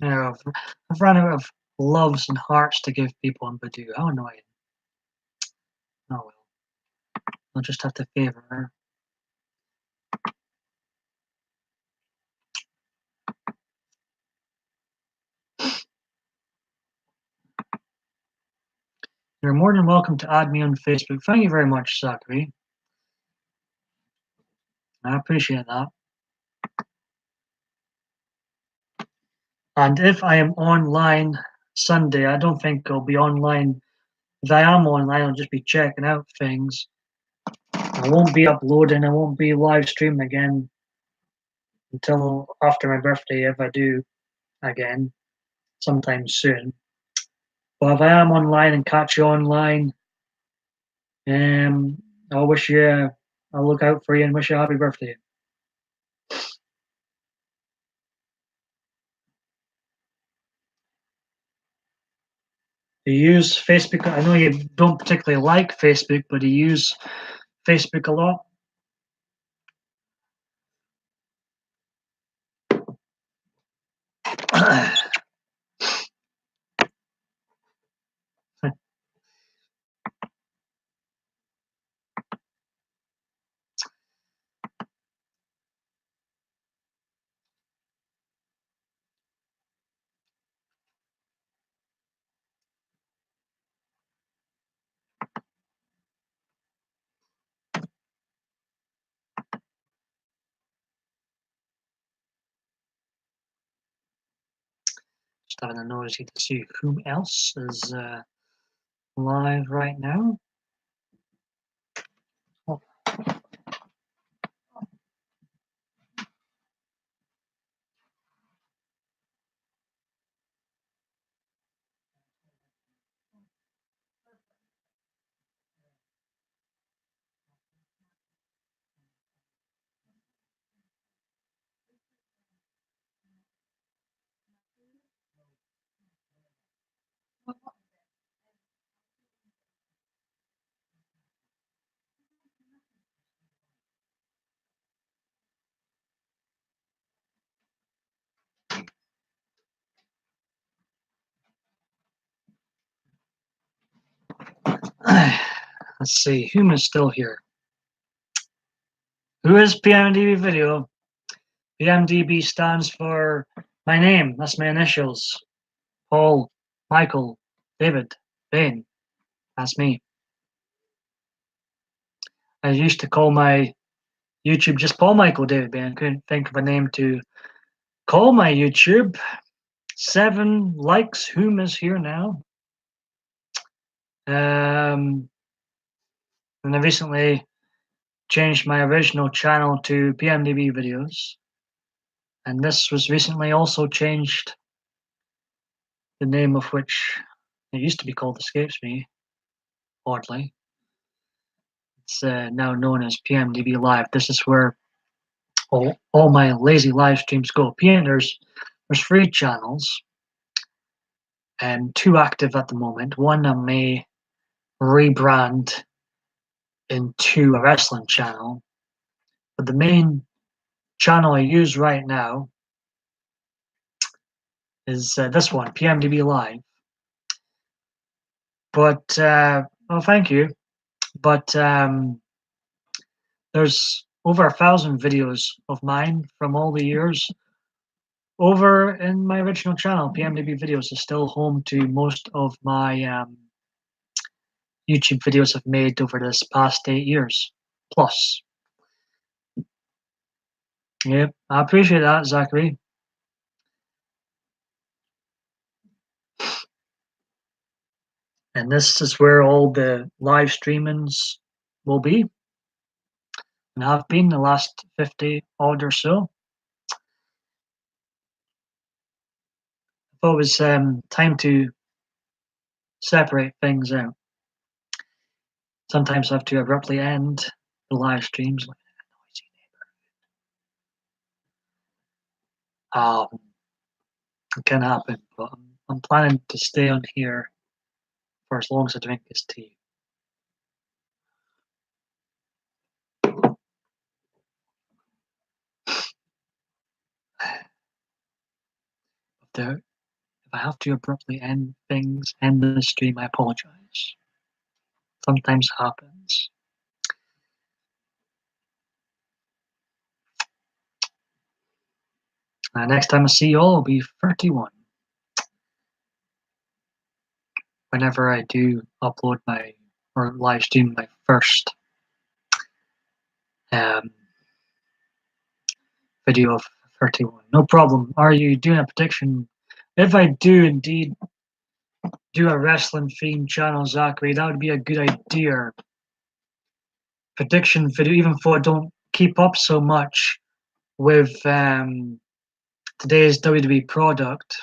You know, I've run out of loves and hearts to give people on Badoo. How annoying. Oh well. I'll just have to favour her. You're more than welcome to add me on Facebook. Thank you very much, Zachary. I appreciate that. And if I am online Sunday, I don't think I'll be online. If I am online, I'll just be checking out things. I won't be uploading. I won't be live streaming again until after my birthday, if I do again, sometime soon. But if I am online and catch you online, I'll wish you, I'll look out for you and wish you a happy birthday. Do you use Facebook? I know you don't particularly like Facebook, but do you use Facebook a lot? Just having a nosy to see who else is live right now. Oh. Let's see, whom is still here? Who is PMDB video? PMDB stands for my name. That's my initials. Paul, Michael, David, Bain. That's me. I used to call my YouTube just Paul Michael David, but I couldn't think of a name to call my YouTube. 7 likes. Whom is here now? And I recently changed my original channel to PMDB videos, and this was recently also changed. The name of which it used to be called escapes me. Oddly, it's now known as PMDB Live. This is where all my lazy live streams go. There's 3 channels and 2 active at the moment. One I may rebrand into a wrestling channel, but the main channel I use right now is this one, PMDB Live. But well, thank you. But there's over 1,000 videos of mine from all the years over in my original channel. PMDB Videos is still home to most of my YouTube videos I've made over this past 8 years plus. Yeah, I appreciate that, Zachary. And this is where all the live streamings will be and have been the last 50 odd or so. I thought it was time to separate things out. Sometimes I have to abruptly end the live streams. It can happen, but I'm planning to stay on here for as long as I drink this tea. If I have to abruptly end the stream, I apologize. Sometimes happens. Next time I see you all, I'll be 31. Whenever I do upload or live stream my first video of 31. No problem. Are you doing a prediction? If I do indeed do a wrestling themed channel, Zachary, that would be a good idea. Prediction video, even though I don't keep up so much with today's WWE product,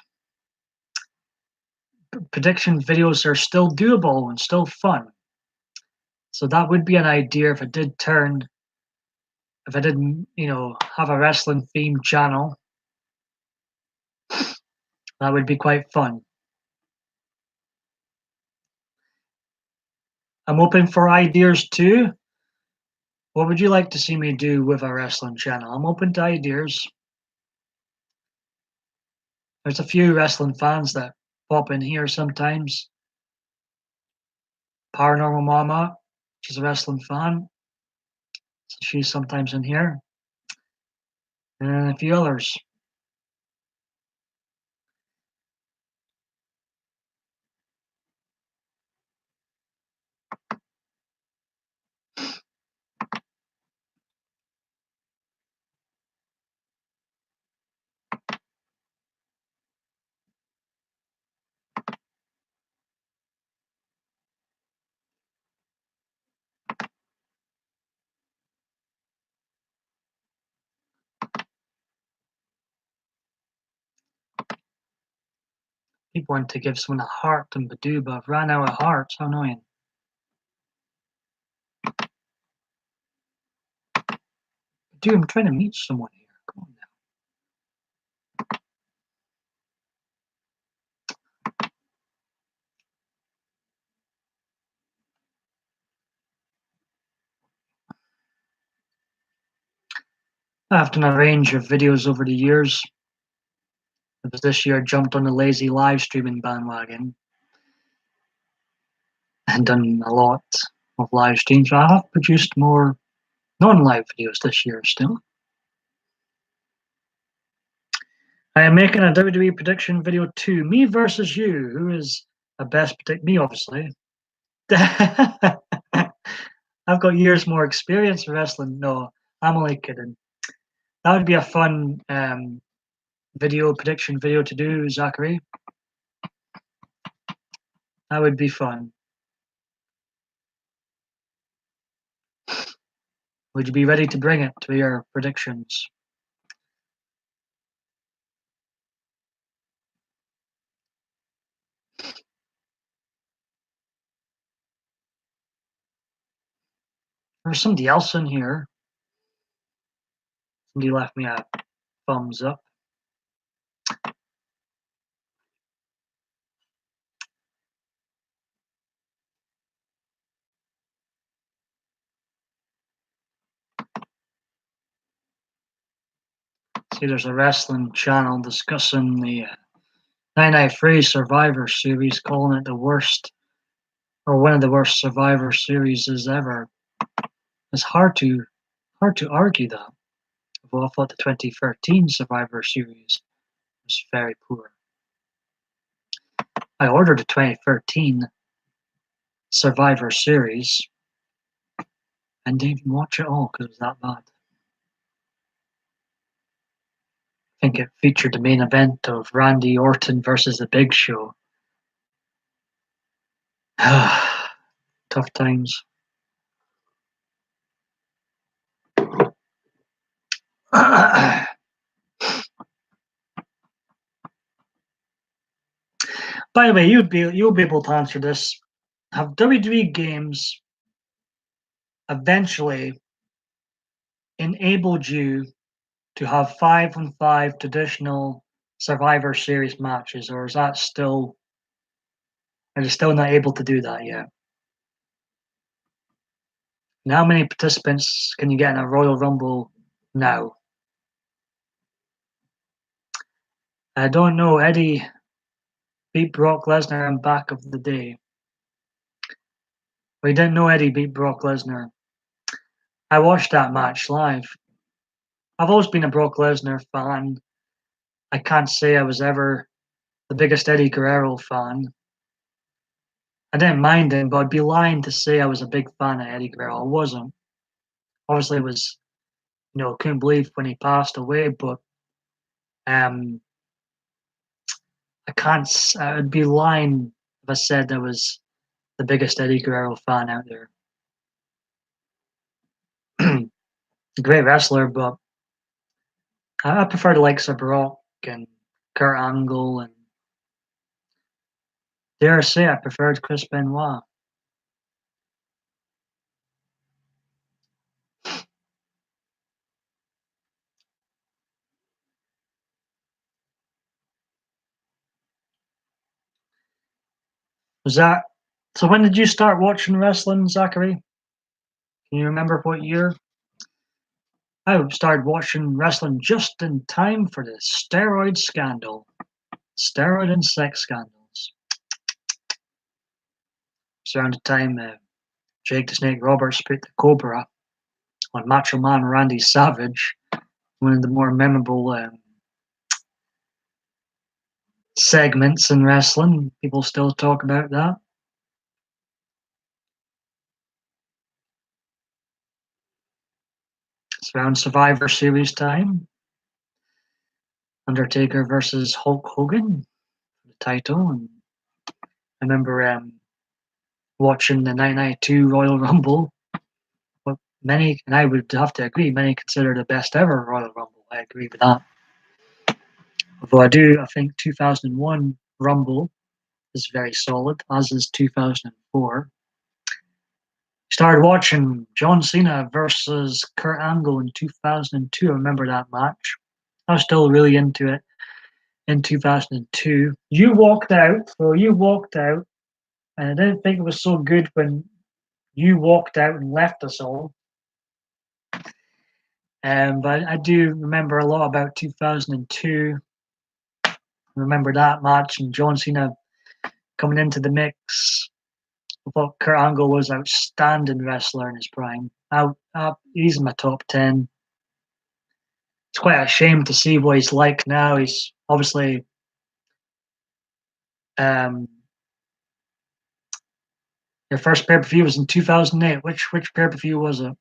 prediction videos are still doable and still fun. So that would be an idea if I did have a wrestling themed channel. That would be quite fun. I'm open for ideas too. What would you like to see me do with a wrestling channel? I'm open to ideas. There's a few wrestling fans that pop in here sometimes. Paranormal Mama, she's a wrestling fan. So she's sometimes in here. And a few others. People want to give someone a heart and Badoo, but I've ran out of hearts. How annoying. Badoo, I'm trying to meet someone here. Come on now. I've done a range of videos over the years. This year I jumped on the lazy live streaming bandwagon and done a lot of live streams. I have produced more non-live videos this year still. I am making a WWE prediction video too. Me versus you. Who is the best predict? Me, obviously. I've got years more experience in wrestling. No, I'm only kidding. That would be a fun prediction video to do, Zachary. That would be fun. Would you be ready to bring it to your predictions? There's somebody else in here. Somebody left me a thumbs up. See, there's a wrestling channel discussing the 993 Survivor Series, calling it the worst, or one of the worst Survivor Series ever. It's hard to argue that. Well, I thought the 2013 Survivor Series was very poor. I ordered the 2013 Survivor Series and didn't even watch it all because it was that bad. I think it featured the main event of Randy Orton versus The Big Show. Tough times. By the way, you'll be able to answer this. Have WWE games eventually enabled you to have 5-on-5 traditional Survivor Series matches, or is that still, are you still not able to do that yet? And how many participants can you get in a Royal Rumble now? I don't know. Eddie beat Brock Lesnar in back of the day. We didn't know Eddie beat Brock Lesnar. I watched that match live. I've always been a Brock Lesnar fan. I can't say I was ever the biggest Eddie Guerrero fan. I didn't mind him, but I'd be lying to say I was a big fan of Eddie Guerrero. I wasn't. Obviously, it was, couldn't believe when he passed away, but I can't. I'd be lying if I said I was the biggest Eddie Guerrero fan out there. Great wrestler, but I prefer the likes of Brock and Kurt Angle, and dare I say I preferred Chris Benoit. Was that so? When did you start watching wrestling, Zachary? Can you remember what year? I started watching wrestling just in time for the steroid scandal, steroid and sex scandals. It's around the time Jake the Snake Roberts put the Cobra on Macho Man Randy Savage, one of the more memorable segments in wrestling. People still talk about that. It's around Survivor Series time. Undertaker versus Hulk Hogan for the title. And I remember watching the 1992 Royal Rumble. What many, and I would have to agree, many consider the best ever Royal Rumble. I agree with that. Although I think 2001 Rumble is very solid, as is 2004. Started watching John Cena versus Kurt Angle in 2002. I remember that match. I was still really into it in 2002. You walked out, and I didn't think it was so good when you walked out and left us all. But I do remember a lot about 2002. I remember that match and John Cena coming into the mix. I thought Kurt Angle was an outstanding wrestler in his prime. He's in my top 10. It's quite a shame to see what he's like now. He's obviously Your first pay-per-view was in 2008. Which pay-per-view was it?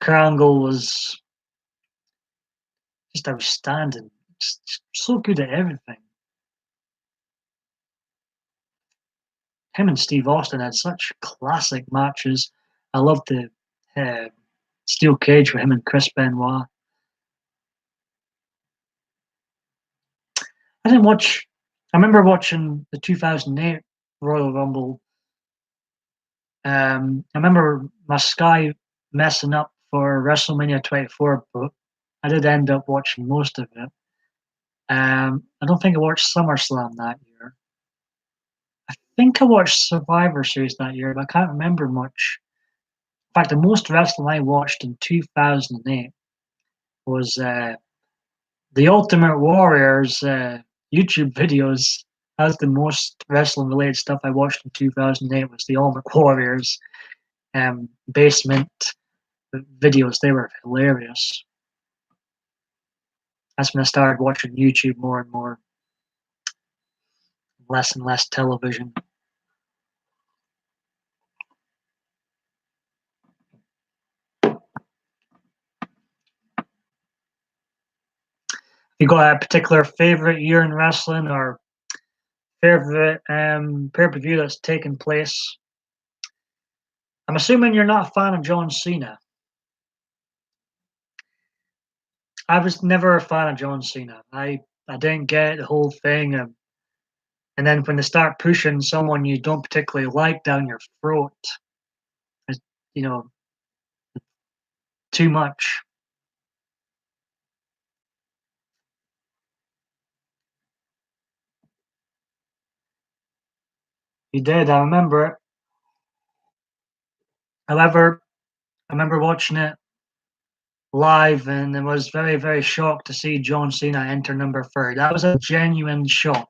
Kurt was just outstanding. Just so good at everything. Him and Steve Austin had such classic matches. I loved the steel cage with him and Chris Benoit. I didn't watch. I remember watching the 2008 Royal Rumble. I remember my Sky messing up for WrestleMania 24, but I did end up watching most of it. I don't think I watched SummerSlam that year. I think I watched Survivor Series that year, but I can't remember much. In fact, the most wrestling I watched in 2008 was the Ultimate Warrior's YouTube videos. That's the most wrestling related stuff I watched in 2008 was the Ultimate Warriors basement videos. They were hilarious. That's when I started watching YouTube more and more, less and less television. You got a particular favorite year in wrestling or favorite pay-per-view that's taken place? I'm assuming you're not a fan of John Cena. I was never a fan of John Cena. I didn't get the whole thing. And then when they start pushing someone you don't particularly like down your throat, it's, you know, too much. You did. I remember it. However, I remember watching it live and I was very, very shocked to see John Cena enter number 30. That was a genuine shock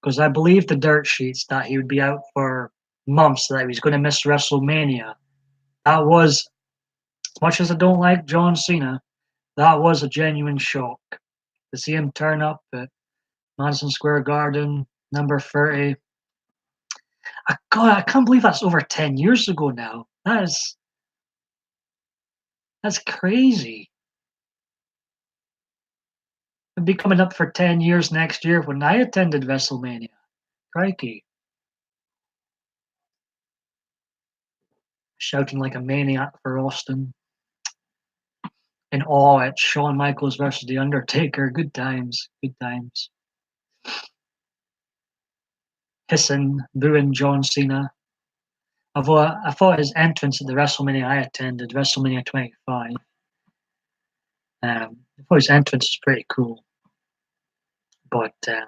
because I believed the dirt sheets that he would be out for months, that he was going to miss WrestleMania. That was, as much as I don't like John Cena, that was a genuine shock to see him turn up at Madison Square Garden, number 30. I can't believe that's over 10 years ago now. That's crazy. It'll be coming up for 10 years next year when I attended WrestleMania. Crikey. Shouting like a maniac for Austin. In awe at Shawn Michaels versus The Undertaker. Good times. Good times. Hissing, booing John Cena. I thought his entrance at the WrestleMania I attended, WrestleMania 25, I thought his entrance was pretty cool. But I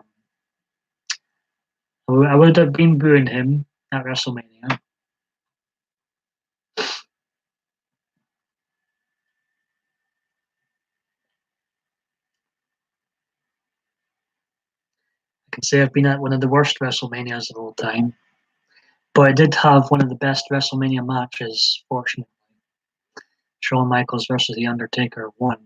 would have been booing him at WrestleMania. I can say I've been at one of the worst WrestleManias of all time. But I did have one of the best WrestleMania matches, fortunately. Shawn Michaels versus The Undertaker won.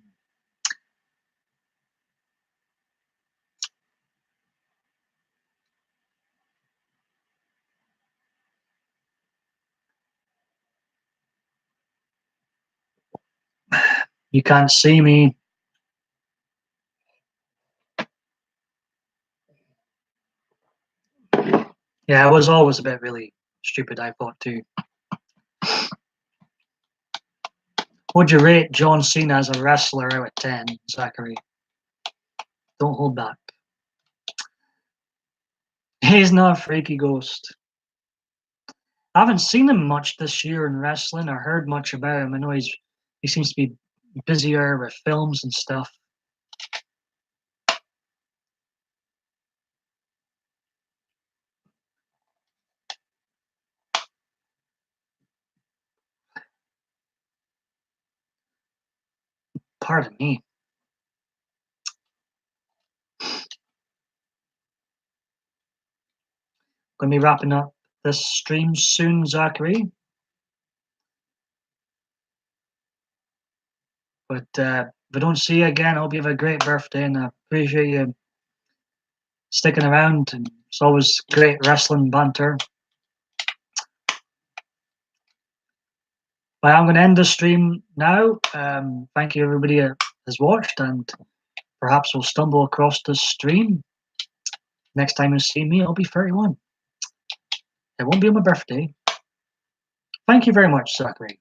You can't see me. Yeah, I was always a bit really stupid, I thought too. Would you rate John Cena as a wrestler out of 10, Zachary? Don't hold back. He's not a freaky ghost. I haven't seen him much this year in wrestling or heard much about him. I know he seems to be busier with films and stuff. Pardon me. Going to be wrapping up this stream soon, Zachary. But if I don't see you again, I hope you have a great birthday, and I appreciate you sticking around. And it's always great wrestling banter. But I'm going to end the stream now. Thank you, everybody that has watched, and perhaps we'll stumble across this stream. Next time you see me, I'll be 31. It won't be on my birthday. Thank you very much, Zachary.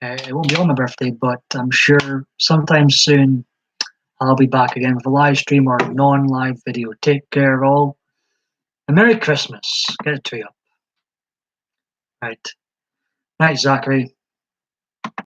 It won't be on my birthday, but I'm sure sometime soon I'll be back again with a live stream or non-live video. Take care, all. And Merry Christmas. Get a tree up. Right. Night, Zachary.